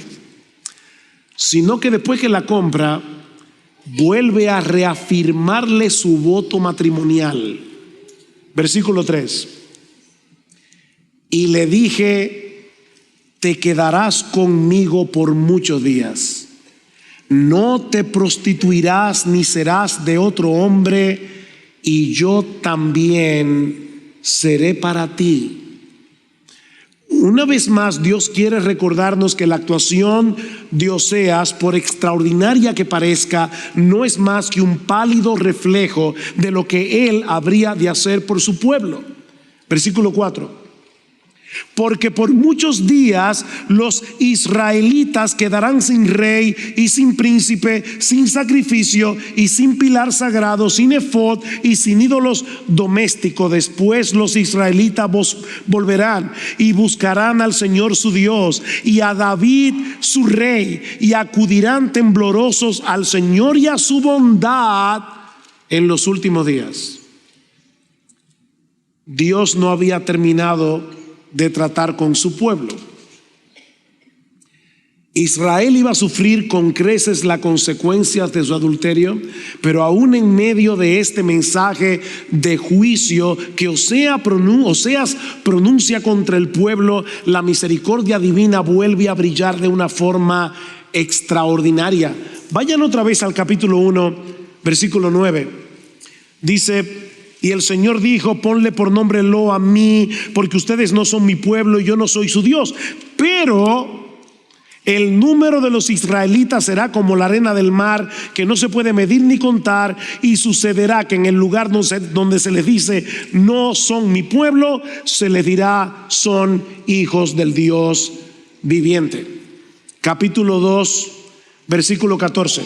sino que después que la compra, vuelve a reafirmarle su voto matrimonial. Versículo 3. Y le dije: te quedarás conmigo por muchos días. No te prostituirás ni serás de otro hombre, y yo también seré para ti. Una vez más, Dios quiere recordarnos que la actuación de Oseas, por extraordinaria que parezca, no es más que un pálido reflejo de lo que él habría de hacer por su pueblo. Versículo 4. Porque por muchos días los israelitas quedarán sin rey y sin príncipe, sin sacrificio y sin pilar sagrado, sin efod y sin ídolos domésticos. Después los israelitas volverán y buscarán al Señor su Dios y a David su rey, y acudirán temblorosos al Señor y a su bondad en los últimos días. Dios no había terminado de tratar con su pueblo. Israel iba a sufrir con creces las consecuencias de su adulterio, pero aún en medio de este mensaje de juicio que Oseas pronuncia contra el pueblo, la misericordia divina vuelve a brillar de una forma extraordinaria. Vayan otra vez al capítulo 1, versículo 9. Dice: y el Señor dijo: ponle por nombre Lo a mí, porque ustedes no son mi pueblo y yo no soy su Dios. Pero el número de los israelitas será como la arena del mar, que no se puede medir ni contar. Y sucederá que en el lugar donde se les dice no son mi pueblo, se les dirá son hijos del Dios viviente. Capítulo 2, versículo 14.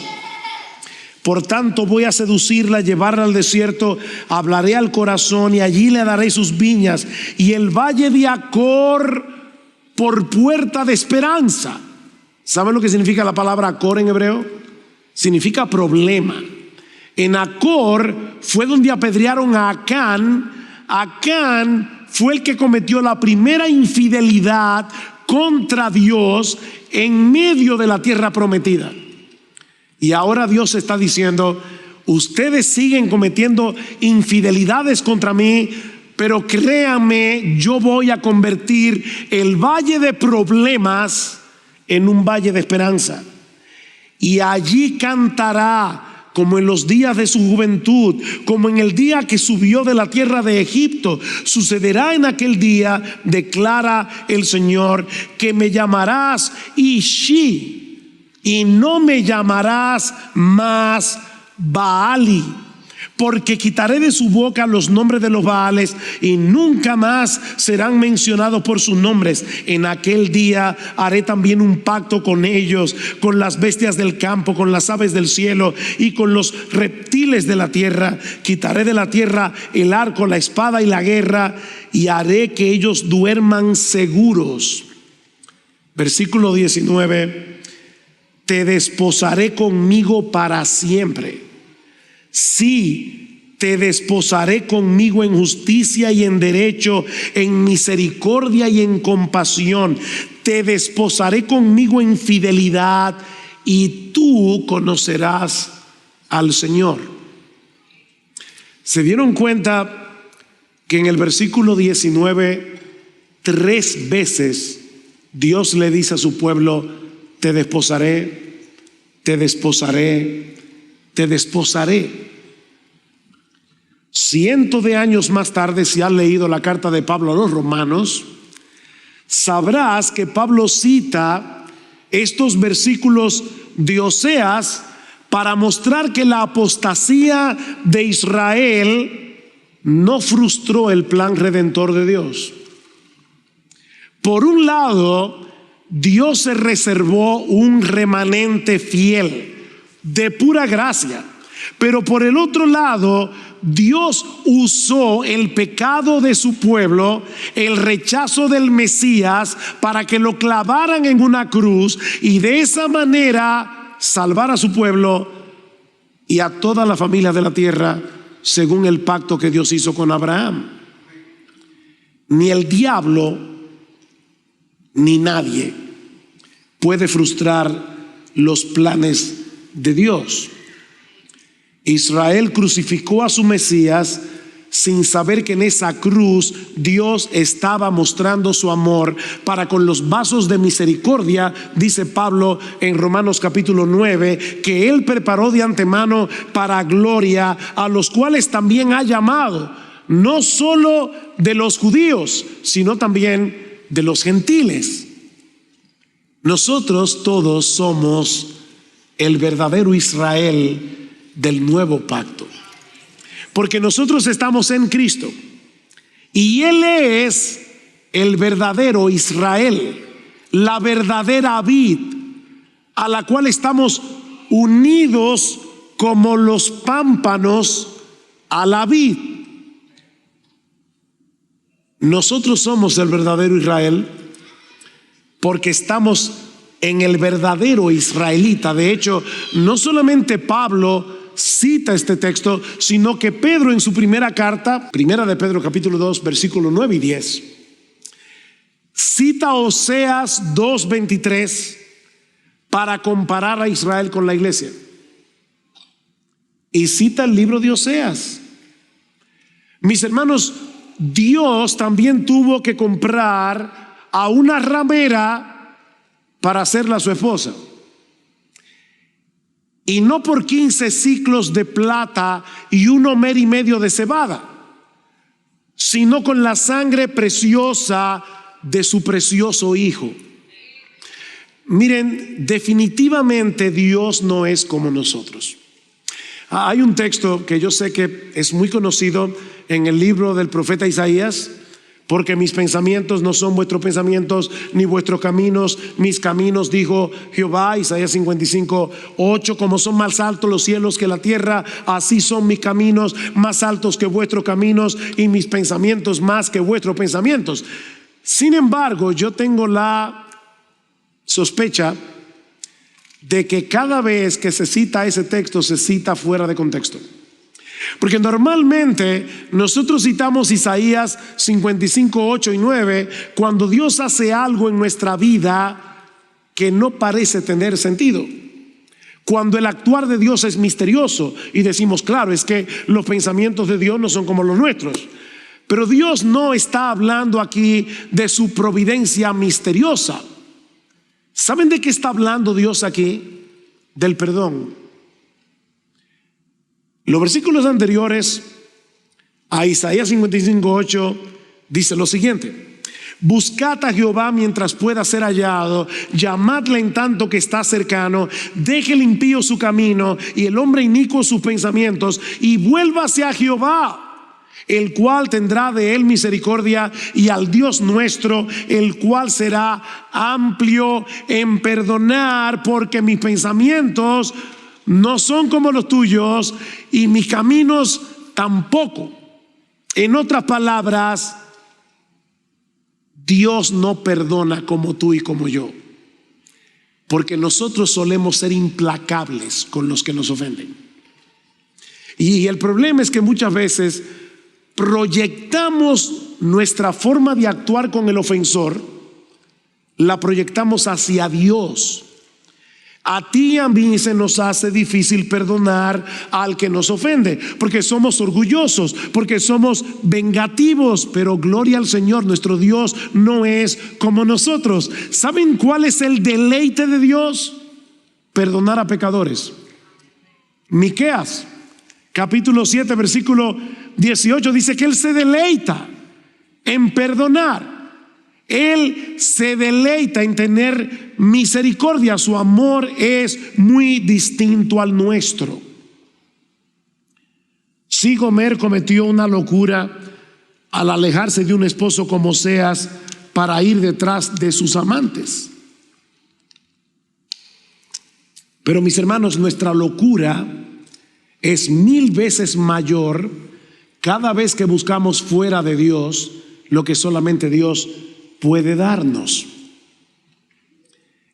Por tanto voy a seducirla, llevarla al desierto, hablaré al corazón y allí le daré sus viñas y el valle de Acor por puerta de esperanza. ¿Saben lo que significa la palabra Acor en hebreo? Significa problema. En Acor fue donde apedrearon a Acán. Acán fue el que cometió la primera infidelidad contra Dios en medio de la tierra prometida. Y ahora Dios está diciendo: ustedes siguen cometiendo infidelidades contra mí, pero créanme, yo voy a convertir el valle de problemas en un valle de esperanza. Y allí cantará como en los días de su juventud, como en el día que subió de la tierra de Egipto. Sucederá en aquel día, declara el Señor, que me llamarás Ishi, y no me llamarás más Baali, porque quitaré de su boca los nombres de los Baales y nunca más serán mencionados por sus nombres. En aquel día haré también un pacto con ellos, con las bestias del campo, con las aves del cielo y con los reptiles de la tierra. Quitaré de la tierra el arco, la espada y la guerra, y haré que ellos duerman seguros. Versículo 19. Te desposaré conmigo para siempre. Sí, te desposaré conmigo en justicia y en derecho, en misericordia y en compasión. Te desposaré conmigo en fidelidad y tú conocerás al Señor. ¿Se dieron cuenta que en el versículo 19 3 veces Dios le dice a su pueblo: te desposaré, te desposaré, te desposaré? Cientos de años más tarde, si has leído la carta de Pablo a los romanos, sabrás que Pablo cita estos versículos de Oseas para mostrar que la apostasía de Israel no frustró el plan redentor de Dios. Por un lado, Dios se reservó un remanente fiel de pura gracia, pero por el otro lado, Dios usó el pecado de su pueblo, el rechazo del Mesías, para que lo clavaran en una cruz y de esa manera salvar a su pueblo y a toda la familia de la tierra, según el pacto que Dios hizo con Abraham. Ni el diablo ni nadie puede frustrar los planes de Dios. Israel crucificó a su Mesías sin saber que en esa cruz Dios estaba mostrando su amor para con los vasos de misericordia, dice Pablo en Romanos capítulo 9, que Él preparó de antemano para gloria, a los cuales también ha llamado, no solo de los judíos, sino también de los gentiles. Nosotros todos somos el verdadero Israel del nuevo pacto, porque nosotros estamos en Cristo y Él es el verdadero Israel, la verdadera vid, a la cual estamos unidos como los pámpanos a la vid. Nosotros somos el verdadero Israel porque estamos en el verdadero israelita. De hecho, no solamente Pablo cita este texto, sino que Pedro en su primera carta, primera de Pedro capítulo 2, versículos 9 y 10, cita Oseas 2:23 para comparar a Israel con la iglesia. Y cita el libro de Oseas. Mis hermanos, Dios también tuvo que comprar a una ramera para hacerla su esposa. Y no por 15 ciclos de plata y 1 omer y medio de cebada, sino con la sangre preciosa de su precioso Hijo. Miren, definitivamente Dios no es como nosotros. Hay un texto que yo sé que es muy conocido en el libro del profeta Isaías: porque mis pensamientos no son vuestros pensamientos, ni vuestros caminos mis caminos, dijo Jehová. Isaías 55:8. Como son más altos los cielos que la tierra, así son mis caminos más altos que vuestros caminos, y mis pensamientos más que vuestros pensamientos. Sin embargo, yo tengo la sospecha de que cada vez que se cita ese texto, se cita fuera de contexto. Porque normalmente nosotros citamos Isaías 55:8 y 9 cuando Dios hace algo en nuestra vida que no parece tener sentido, cuando el actuar de Dios es misterioso y decimos, claro, es que los pensamientos de Dios no son como los nuestros. Pero Dios no está hablando aquí de su providencia misteriosa. ¿Saben de qué está hablando Dios aquí? Del perdón. Los versículos anteriores a Isaías 55:8 dice lo siguiente: buscad a Jehová mientras pueda ser hallado, llamadle en tanto que está cercano, deje el impío su camino y el hombre inicuo sus pensamientos, y vuélvase a Jehová, el cual tendrá de él misericordia, y al Dios nuestro, el cual será amplio en perdonar, porque mis pensamientos no son como los tuyos y mis caminos tampoco. En otras palabras, Dios no perdona como tú y como yo, porque nosotros solemos ser implacables con los que nos ofenden. Y el problema es que muchas veces proyectamos nuestra forma de actuar con el ofensor, la proyectamos hacia Dios. A ti y a mí se nos hace difícil perdonar al que nos ofende, porque somos orgullosos, porque somos vengativos. Pero gloria al Señor, nuestro Dios no es como nosotros. ¿Saben cuál es el deleite de Dios? Perdonar a pecadores. Miqueas capítulo 7 versículo 18 dice que Él se deleita en perdonar. Él se deleita en tener misericordia. Su amor es muy distinto al nuestro. Sí, Gomer cometió una locura al alejarse de un esposo como Oseas para ir detrás de sus amantes. Pero mis hermanos, nuestra locura es 1000 veces mayor cada vez que buscamos fuera de Dios lo que solamente Dios puede darnos.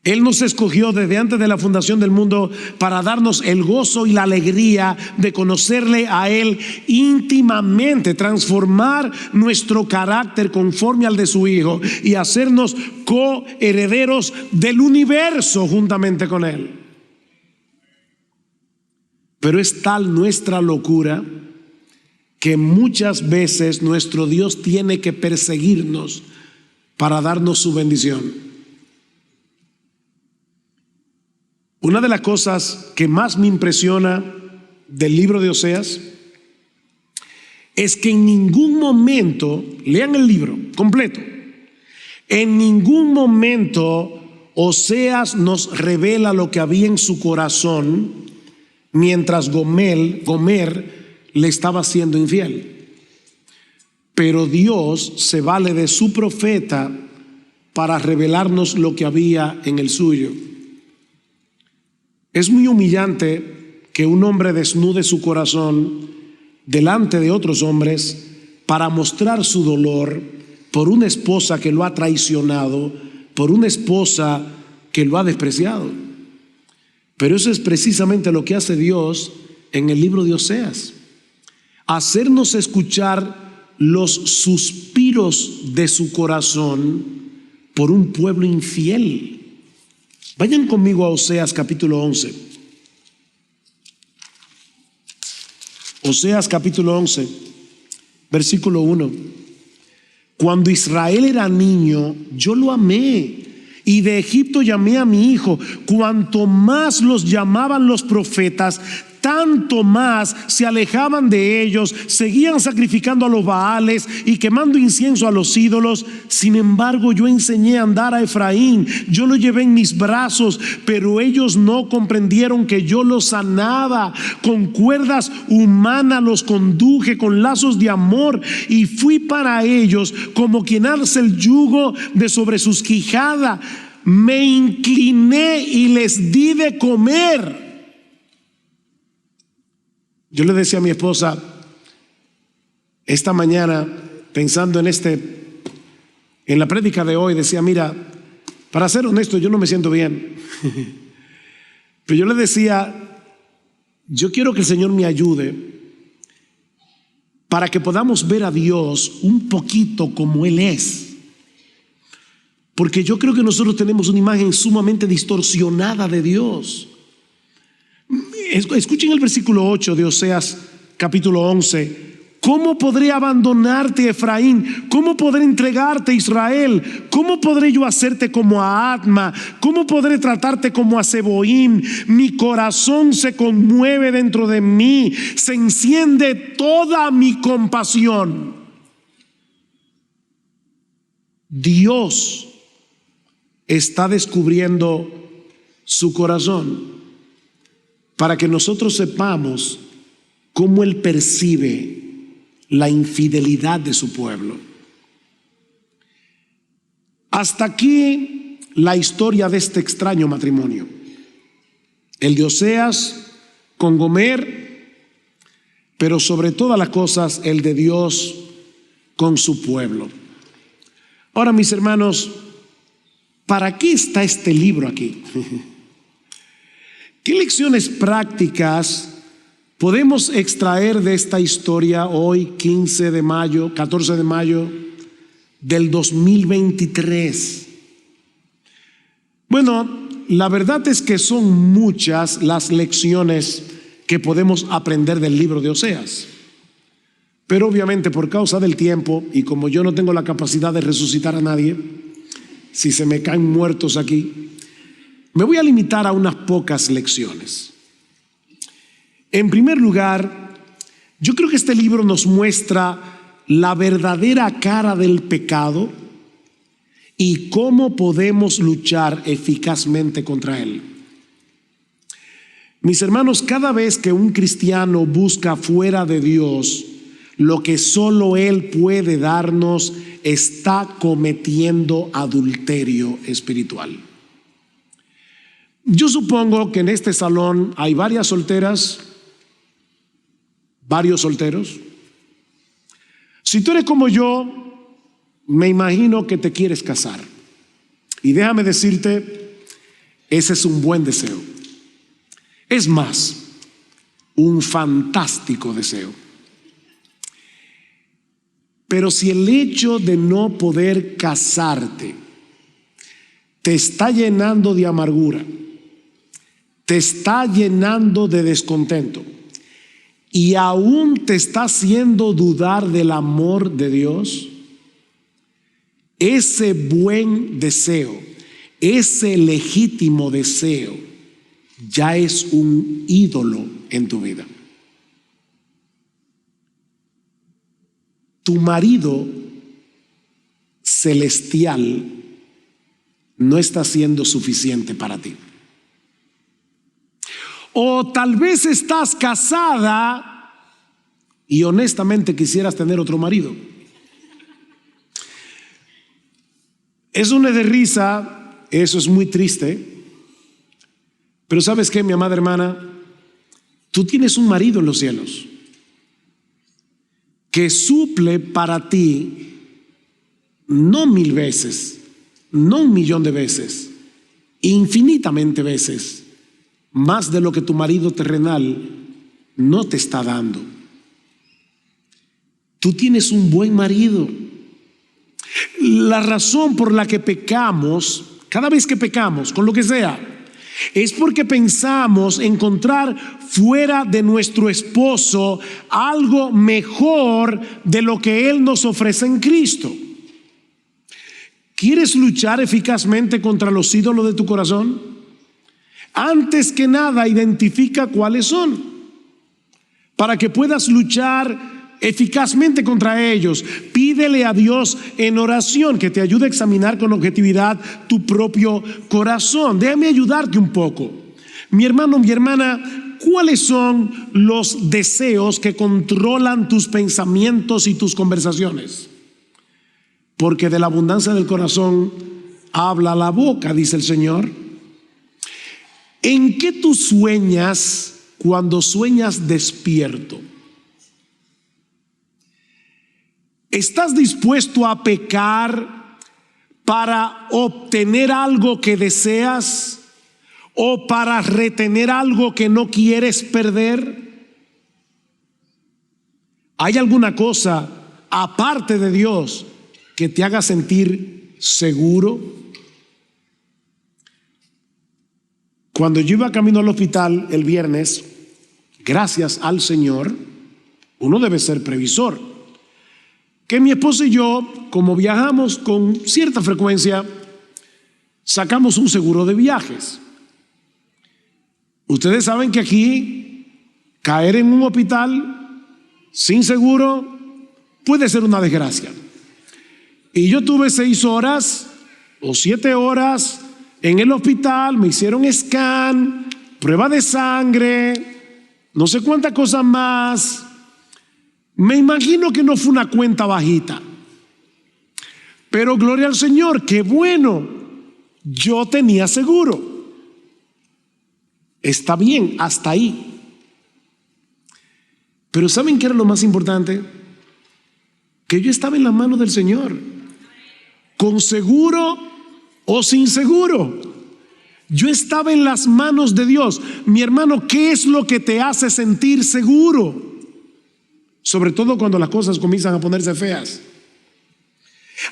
Él nos escogió desde antes de la fundación del mundo para darnos el gozo y la alegría de conocerle a Él íntimamente, transformar nuestro carácter conforme al de su Hijo y hacernos coherederos del universo juntamente con Él. Pero es tal nuestra locura que muchas veces nuestro Dios tiene que perseguirnos para darnos su bendición. Una de las cosas que más me impresiona del libro de Oseas es que en ningún momento, lean el libro completo, en ningún momento Oseas nos revela lo que había en su corazón mientras Gomer le estaba siendo infiel. pero Dios se vale de su profeta para revelarnos lo que había en el suyo. Es muy humillante que un hombre desnude su corazón delante de otros hombres para mostrar su dolor por una esposa que lo ha traicionado, por una esposa que lo ha despreciado. Pero eso es precisamente lo que hace Dios en el libro de Oseas: hacernos escuchar los suspiros de su corazón por un pueblo infiel. Vayan conmigo a Oseas capítulo 11. Oseas capítulo 11, versículo 1. Cuando Israel era niño, yo lo amé, y de Egipto llamé a mi hijo. Cuanto más los llamaban los profetas, tanto más se alejaban de ellos, seguían sacrificando a los Baales y quemando incienso a los ídolos. Sin embargo, yo enseñé a andar a Efraín, yo lo llevé en mis brazos, pero ellos no comprendieron que yo los sanaba. Con cuerdas humanas los conduje, con lazos de amor, y fui para ellos como quien alza el yugo de sobre sus quijadas. Me incliné y les di de comer. Yo le decía a mi esposa esta mañana, pensando en la prédica de hoy, decía: mira, para ser honesto, yo no me siento bien. Pero yo le decía: yo quiero que el Señor me ayude para que podamos ver a Dios un poquito como Él es. Porque yo creo que nosotros tenemos una imagen sumamente distorsionada de Dios. Escuchen el versículo 8 de Oseas capítulo 11. ¿Cómo podré abandonarte, Efraín? ¿Cómo podré entregarte, Israel? ¿Cómo podré yo hacerte como a Adma? ¿Cómo podré tratarte como a Zeboim? Mi corazón se conmueve dentro de mí, se enciende toda mi compasión. Dios está descubriendo su corazón para que nosotros sepamos cómo Él percibe la infidelidad de su pueblo. Hasta aquí la historia de este extraño matrimonio, el de Oseas con Gomer, pero sobre todas las cosas el de Dios con su pueblo. Ahora, mis hermanos, ¿para qué está este libro aquí? ¿Qué lecciones prácticas podemos extraer de esta historia hoy, 14 de mayo del 2023? Bueno, la verdad es que son muchas las lecciones que podemos aprender del libro de Oseas. Pero obviamente, por causa del tiempo, y como yo no tengo la capacidad de resucitar a nadie, si se me caen muertos aquí, me voy a limitar a unas pocas lecciones. En primer lugar, yo creo que este libro nos muestra la verdadera cara del pecado y cómo podemos luchar eficazmente contra él. Mis hermanos, cada vez que un cristiano busca fuera de Dios lo que solo Él puede darnos, está cometiendo adulterio espiritual. Yo supongo que en este salón hay varias solteras, varios solteros. Si tú eres como yo, me imagino que te quieres casar. Y déjame decirte, ese es un buen deseo. Es más, un fantástico deseo. Pero si el hecho de no poder casarte te está llenando de amargura, te está llenando de descontento y aún te está haciendo dudar del amor de Dios, ese buen deseo, ese legítimo deseo, ya es un ídolo en tu vida. Tu marido celestial no está siendo suficiente para ti. O tal vez estás casada y honestamente quisieras tener otro marido. Eso no es de risa, eso es muy triste. Pero ¿sabes qué, mi amada hermana? Tú tienes un marido en los cielos que suple para ti no 1000 veces, no 1,000,000 de veces, infinitamente veces, más de lo que tu marido terrenal no te está dando. Tú tienes un buen marido. La razón por la que pecamos, cada vez que pecamos, con lo que sea, es porque pensamos encontrar fuera de nuestro esposo algo mejor de lo que Él nos ofrece en Cristo. ¿Quieres luchar eficazmente contra los ídolos de tu corazón? Antes que nada, identifica cuáles son, para que puedas luchar eficazmente contra ellos. Pídele a Dios en oración que te ayude a examinar con objetividad tu propio corazón. Déjame ayudarte un poco. Mi hermano, mi hermana, ¿cuáles son los deseos que controlan tus pensamientos y tus conversaciones? Porque de la abundancia del corazón habla la boca, dice el Señor. ¿En qué tú sueñas cuando sueñas despierto? ¿Estás dispuesto a pecar para obtener algo que deseas o para retener algo que no quieres perder? ¿Hay alguna cosa aparte de Dios que te haga sentir seguro? Cuando yo iba camino al hospital el viernes, gracias al Señor, uno debe ser previsor. Que mi esposa y yo, como viajamos con cierta frecuencia, sacamos un seguro de viajes. Ustedes saben que aquí caer en un hospital sin seguro puede ser una desgracia. Y yo tuve 6 horas o 7 horas en el hospital, me hicieron scan, prueba de sangre, no sé cuántas cosas más. Me imagino que no fue una cuenta bajita, pero gloria al Señor, qué bueno, yo tenía seguro. Está bien, hasta ahí. Pero ¿saben qué era lo más importante? Que yo estaba en las manos del Señor, con seguro o sin seguro. Yo estaba en las manos de Dios. Mi hermano, ¿qué es lo que te hace sentir seguro? Sobre todo cuando las cosas comienzan a ponerse feas.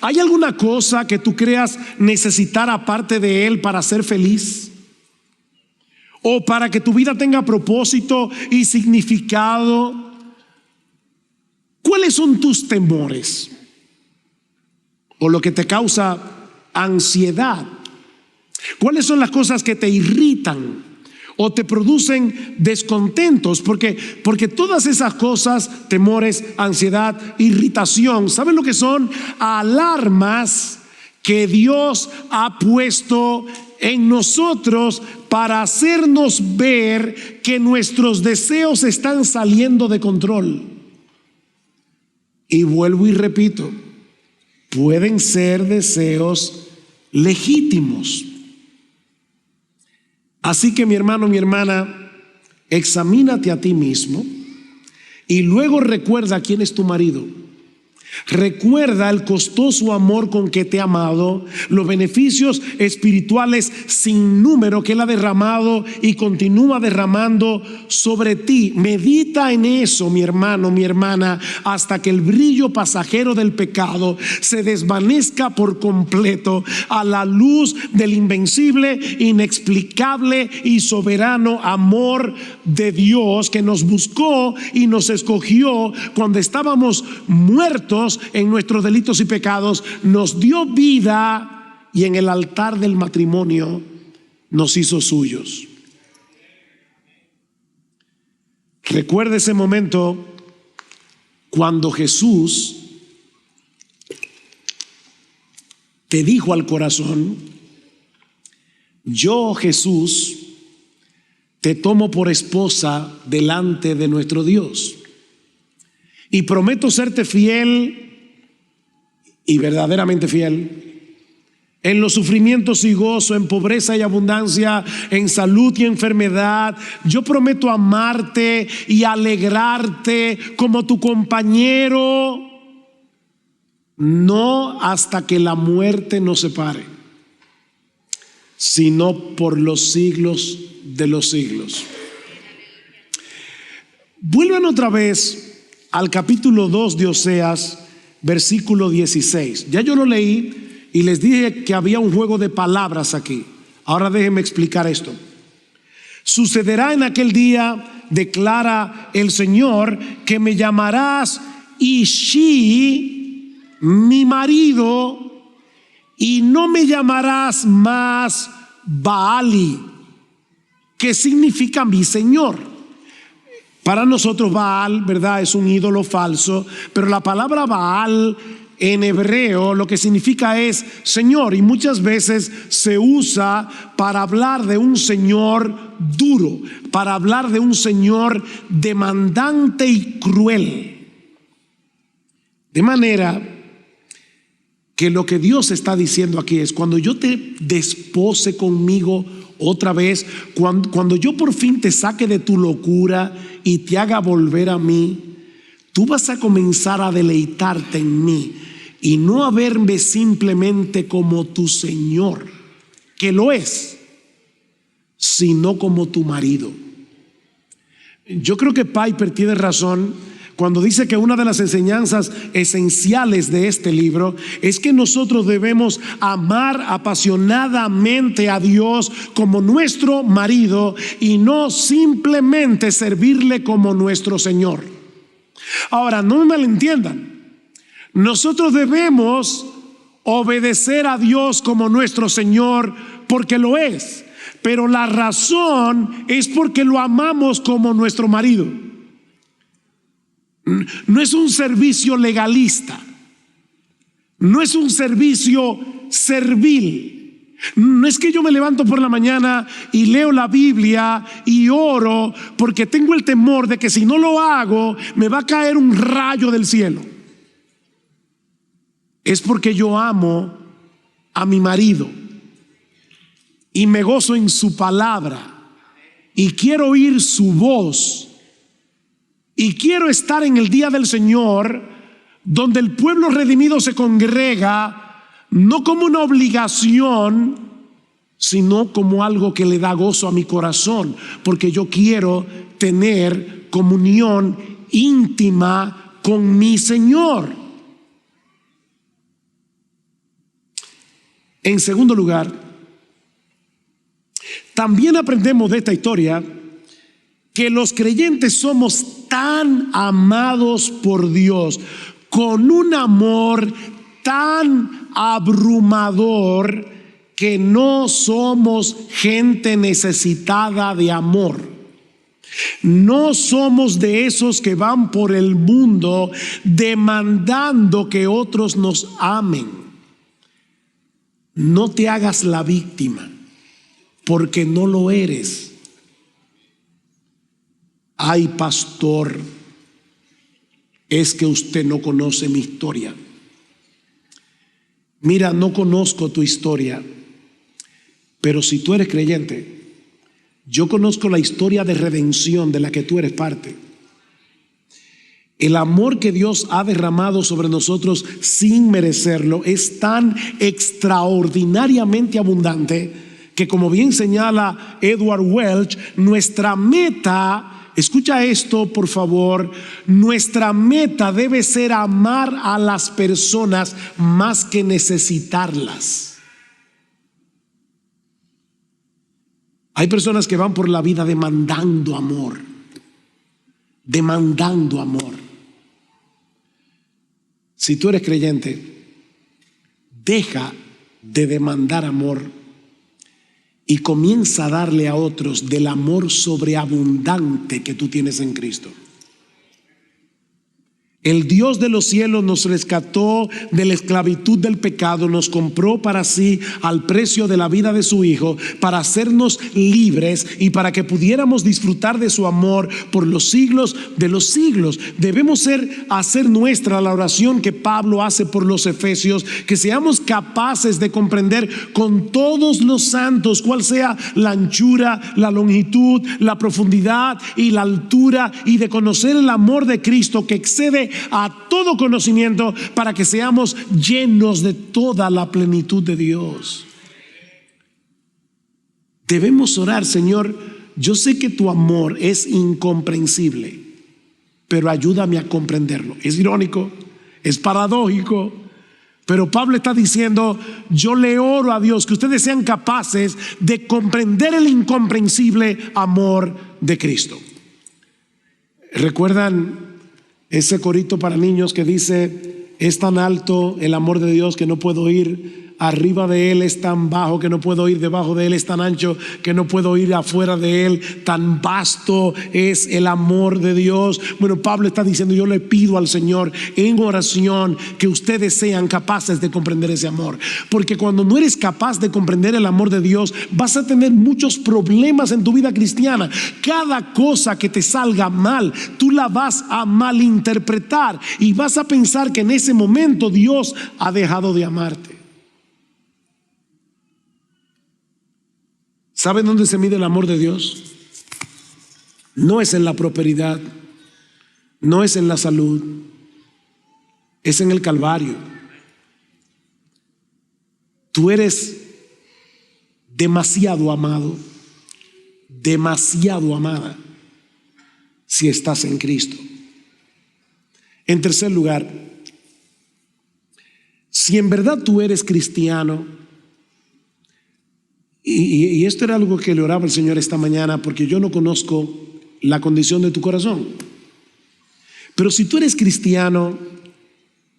¿Hay alguna cosa que tú creas necesitar aparte de Él para ser feliz? ¿O para que tu vida tenga propósito y significado? ¿Cuáles son tus temores? ¿O lo que te causa ansiedad? ¿Cuáles son las cosas que te irritan o te producen descontentos? Porque todas esas cosas, temores, ansiedad, irritación, ¿saben lo que son? Alarmas que Dios ha puesto en nosotros para hacernos ver que nuestros deseos están saliendo de control. Y vuelvo y repito, pueden ser deseos legítimos. Así que mi hermano, mi hermana, examínate a ti mismo y luego recuerda quién es tu marido. Recuerda el costoso amor con que te ha amado, los beneficios espirituales sin número que Él ha derramado y continúa derramando sobre ti. Medita en eso, mi hermano, mi hermana, hasta que el brillo pasajero del pecado se desvanezca por completo a la luz del invencible, inexplicable y soberano amor de Dios que nos buscó y nos escogió cuando estábamos muertos en nuestros delitos y pecados, nos dio vida y en el altar del matrimonio nos hizo suyos. Recuerda ese momento cuando Jesús te dijo al corazón: yo, Jesús, te tomo por esposa delante de nuestro Dios y prometo serte fiel y verdaderamente fiel en los sufrimientos y gozo, en pobreza y abundancia, en salud y enfermedad. Yo prometo amarte y alegrarte como tu compañero, no hasta que la muerte nos separe, sino por los siglos de los siglos. Vuelvan otra vez al capítulo 2 de Oseas, versículo 16. Ya yo lo leí y les dije que había un juego de palabras aquí. Ahora déjenme explicar esto. Sucederá en aquel día, declara el Señor, que me llamarás Ishi, mi marido, y no me llamarás más Baali, que significa mi Señor. Para nosotros Baal, ¿verdad?, es un ídolo falso, pero la palabra Baal en hebreo lo que significa es Señor, y muchas veces se usa para hablar de un Señor duro, para hablar de un Señor demandante y cruel. De manera que lo que Dios está diciendo aquí es: cuando yo te despose conmigo otra vez, cuando yo por fin te saque de tu locura y te haga volver a mí, tú vas a comenzar a deleitarte en mí y no a verme simplemente como tu Señor, que lo es, sino como tu marido. Yo creo que Piper tiene razón cuando dice que una de las enseñanzas esenciales de este libro es que nosotros debemos amar apasionadamente a Dios como nuestro marido y no simplemente servirle como nuestro Señor. Ahora, no me malentiendan. Nosotros debemos obedecer a Dios como nuestro Señor porque lo es, pero la razón es porque lo amamos como nuestro marido. No es un servicio legalista, no es un servicio servil. No es que yo me levanto por la mañana y leo la Biblia y oro porque tengo el temor de que si no lo hago me va a caer un rayo del cielo. Es porque yo amo a mi marido y me gozo en su palabra y quiero oír su voz y quiero estar en el día del Señor, donde el pueblo redimido se congrega no como una obligación, sino como algo que le da gozo a mi corazón, porque yo quiero tener comunión íntima con mi Señor. En segundo lugar, también aprendemos de esta historia que los creyentes somos tan amados por Dios, con un amor tan abrumador, que no somos gente necesitada de amor. No somos de esos que van por el mundo demandando que otros nos amen. No te hagas la víctima, porque no lo eres. Ay, pastor, es que usted no conoce mi historia. Mira, no conozco tu historia, pero si tú eres creyente, yo conozco la historia de redención de la que tú eres parte. El amor que Dios ha derramado sobre nosotros sin merecerlo es tan extraordinariamente abundante que, como bien señala Edward Welch, nuestra meta, escucha esto por favor, nuestra meta debe ser amar a las personas más que necesitarlas. Hay personas que van por la vida demandando amor, demandando amor. Si tú eres creyente, deja de demandar amor y comienza a darle a otros del amor sobreabundante que tú tienes en Cristo. El Dios de los cielos nos rescató de la esclavitud del pecado, nos compró para sí al precio de la vida de su Hijo, para hacernos libres y para que pudiéramos disfrutar de su amor por los siglos de los siglos. Debemos hacer nuestra la oración que Pablo hace por los efesios, que seamos capaces de comprender con todos los santos cuál sea la anchura, la longitud, la profundidad y la altura, y de conocer el amor de Cristo que excede a todo conocimiento, para que seamos llenos de toda la plenitud de Dios. Debemos orar: Señor, yo sé que tu amor es incomprensible, pero ayúdame a comprenderlo. Es irónico, es paradójico, pero Pablo está diciendo: yo le oro a Dios que ustedes sean capaces de comprender el incomprensible amor de Cristo. ¿Recuerdan ese corito para niños que dice: es tan alto el amor de Dios que no puedo ir arriba de él, es tan bajo que no puedo ir debajo de él, es tan ancho que no puedo ir afuera de él, tan vasto es el amor de Dios? Bueno, Pablo está diciendo: yo le pido al Señor en oración que ustedes sean capaces de comprender ese amor, porque cuando no eres capaz de comprender el amor de Dios, vas a tener muchos problemas en tu vida cristiana. Cada cosa que te salga mal, tú la vas a malinterpretar y vas a pensar que en ese momento Dios ha dejado de amarte. ¿Saben dónde se mide el amor de Dios? No es en la prosperidad, no es en la salud, es en el Calvario. Tú eres demasiado amado, demasiado amada, si estás en Cristo. En tercer lugar, si en verdad tú eres cristiano, y esto era algo que le oraba al Señor esta mañana, porque yo no conozco la condición de tu corazón, pero si tú eres cristiano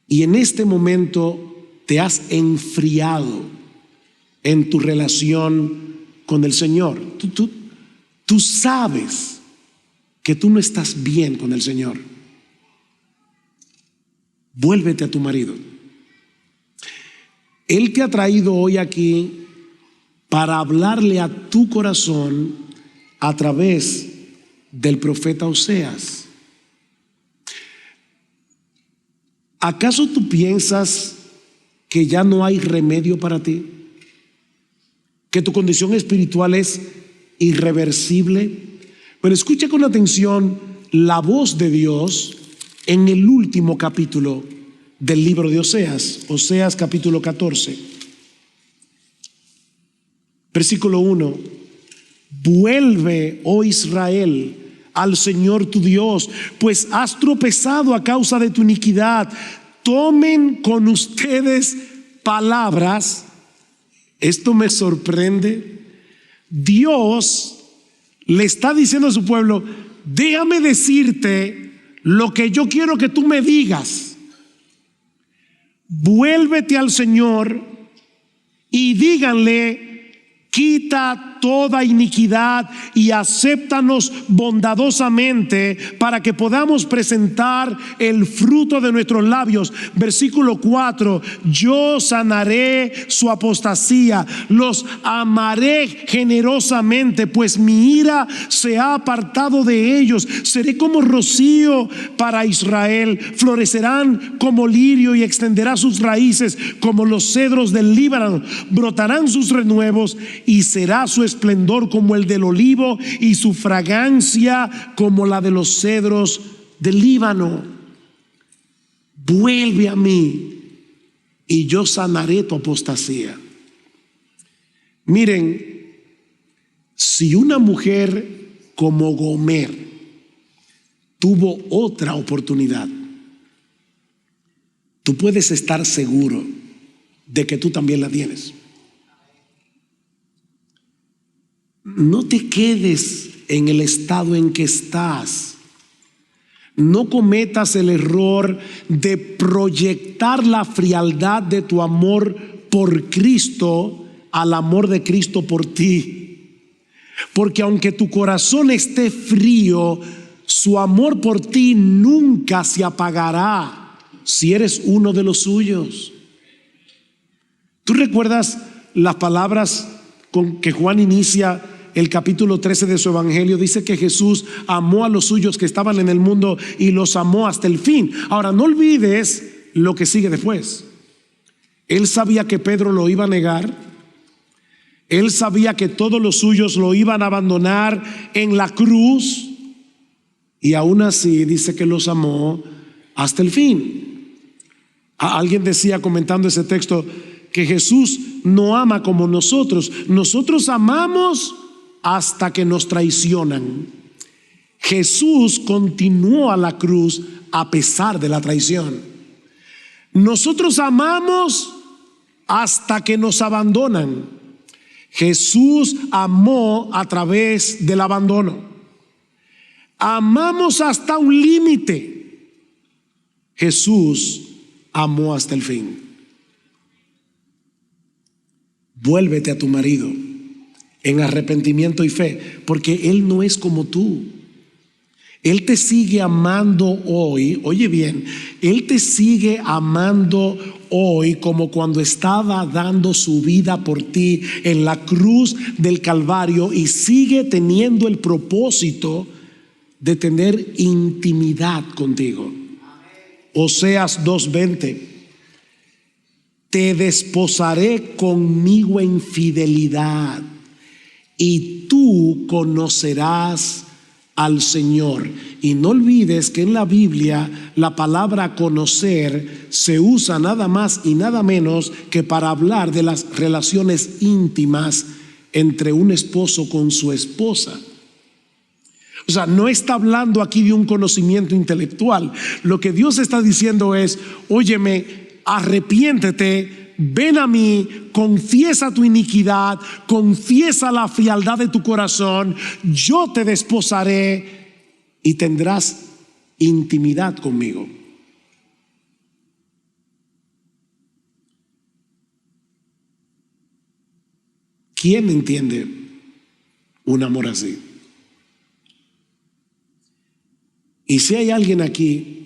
y en este momento te has enfriado en tu relación con el Señor, tú sabes que tú no estás bien con el Señor, vuélvete a tu marido. Él te ha traído hoy aquí para hablarle a tu corazón a través del profeta Oseas. ¿Acaso tú piensas que ya no hay remedio para ti? ¿Que tu condición espiritual es irreversible? Pero escucha con atención la voz de Dios en el último capítulo del libro de Oseas, Oseas capítulo 14. Versículo 1: vuelve, oh Israel, al Señor tu Dios, pues has tropezado a causa de tu iniquidad. Tomen con ustedes palabras. Esto me sorprende. Dios le está diciendo a su pueblo: déjame decirte lo que yo quiero que tú me digas. Vuélvete al Señor y díganle: quita toda iniquidad y acéptanos bondadosamente, para que podamos presentar el fruto de nuestros labios. Versículo 4: yo sanaré su apostasía, los amaré generosamente, pues mi ira se ha apartado de ellos. Seré como rocío para Israel, florecerán como lirio y extenderá sus raíces como los cedros del Líbano, brotarán sus renuevos y será su esplendor como el del olivo y su fragancia como la de los cedros del Líbano. Vuelve a mí y yo sanaré tu apostasía. Miren, si una mujer como Gomer tuvo otra oportunidad, tú puedes estar seguro de que tú también la tienes. No te quedes en el estado en que estás. No cometas el error de proyectar la frialdad de tu amor por Cristo al amor de Cristo por ti. Porque aunque tu corazón esté frío, Su amor por ti nunca se apagará si eres uno de los suyos. ¿Tú recuerdas las palabras con que Juan inicia el capítulo 13 de su evangelio? Dice que Jesús amó a los suyos que estaban en el mundo y los amó hasta el fin. Ahora, no olvides lo que sigue después. Él sabía que Pedro lo iba a negar. Él sabía que todos los suyos lo iban a abandonar en la cruz. Y aún así dice que los amó hasta el fin. Alguien decía comentando ese texto que Jesús no ama como nosotros. Nosotros amamos hasta que nos traicionan. Jesús continuó a la cruz a pesar de la traición. Nosotros amamos hasta que nos abandonan. Jesús amó a través del abandono. Amamos hasta un límite. Jesús amó hasta el fin. Vuélvete a tu marido en arrepentimiento y fe, porque él no es como tú. Él te sigue amando hoy. Oye bien, él te sigue amando hoy como cuando estaba dando su vida por ti en la cruz del Calvario, y sigue teniendo el propósito de tener intimidad contigo. Oseas 2:20: te desposaré conmigo en fidelidad y tú conocerás al Señor. Y no olvides que en la Biblia la palabra conocer se usa nada más y nada menos que para hablar de las relaciones íntimas entre un esposo con su esposa. O sea, no está hablando aquí de un conocimiento intelectual. Lo que Dios está diciendo es: óyeme, arrepiéntete, ven a mí, confiesa tu iniquidad, confiesa la frialdad de tu corazón, yo te desposaré y tendrás intimidad conmigo. ¿Quién entiende un amor así? Y si hay alguien aquí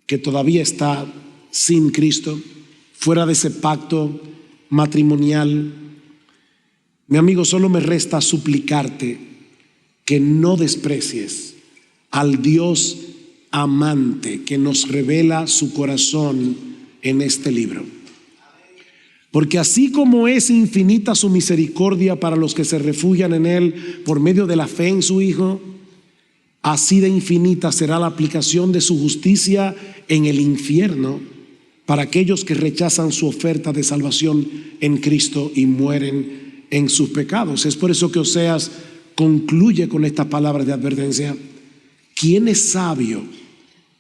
que todavía está sin Cristo, fuera de ese pacto matrimonial, mi amigo, solo me resta suplicarte que no desprecies al Dios amante que nos revela su corazón en este libro. Porque así como es infinita su misericordia para los que se refugian en Él por medio de la fe en su Hijo, así de infinita será la aplicación de su justicia en el infierno para aquellos que rechazan su oferta de salvación en Cristo y mueren en sus pecados. Es por eso que Oseas concluye con estas palabras de advertencia: ¿quién es sabio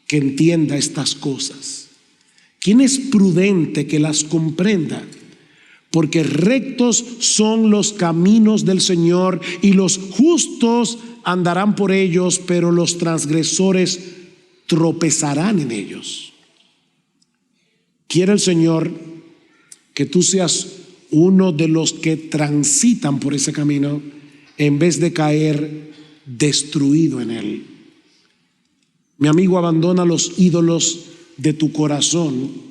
que entienda estas cosas? ¿Quién es prudente que las comprenda? Porque rectos son los caminos del Señor y los justos andarán por ellos, pero los transgresores tropezarán en ellos. Quiere el Señor que tú seas uno de los que transitan por ese camino en vez de caer destruido en él. Mi amigo, abandona los ídolos de tu corazón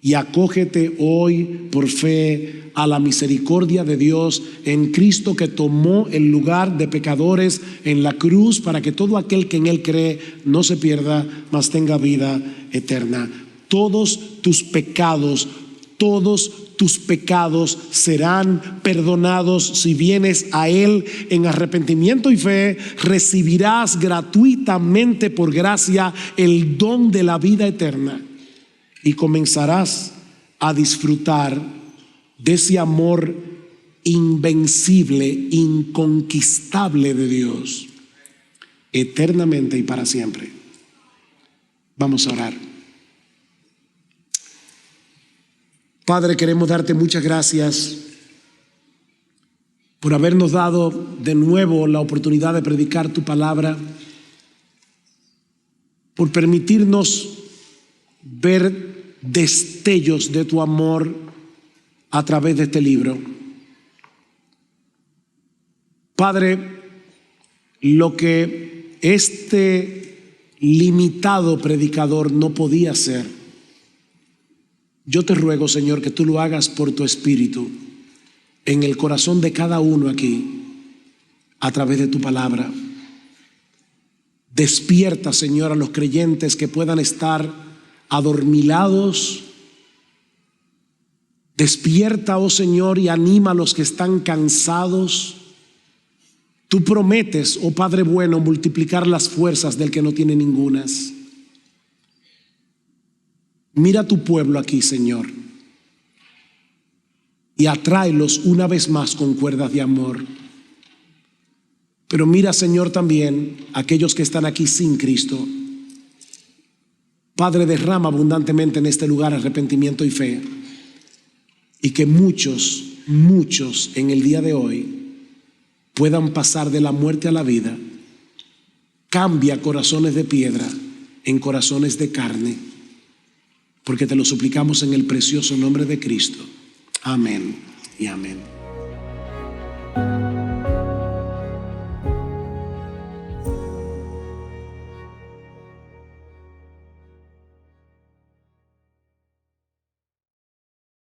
y acógete hoy por fe a la misericordia de Dios en Cristo, que tomó el lugar de pecadores en la cruz para que todo aquel que en Él cree no se pierda, mas tenga vida eterna. Todos tus pecados serán perdonados si vienes a Él en arrepentimiento y fe. Recibirás gratuitamente por gracia el don de la vida eterna y comenzarás a disfrutar de ese amor invencible, inconquistable de Dios, eternamente y para siempre. Vamos a orar. Padre, queremos darte muchas gracias por habernos dado de nuevo la oportunidad de predicar tu palabra, por permitirnos ver destellos de tu amor a través de este libro. Padre, lo que este limitado predicador no podía ser. Yo te ruego, Señor, que tú lo hagas por tu Espíritu en el corazón de cada uno aquí, a través de tu palabra. Despierta, Señor, a los creyentes que puedan estar adormilados. Despierta, oh Señor, y anima a los que están cansados. Tú prometes, oh Padre bueno, multiplicar las fuerzas del que no tiene ningunas. Mira a tu pueblo aquí, Señor, y atráelos una vez más con cuerdas de amor. Pero mira, Señor, también a aquellos que están aquí sin Cristo. Padre, derrama abundantemente en este lugar arrepentimiento y fe, y que muchos en el día de hoy puedan pasar de la muerte a la vida. Cambia corazones de piedra en corazones de carne, porque te lo suplicamos en el precioso nombre de Cristo. Amén y amén.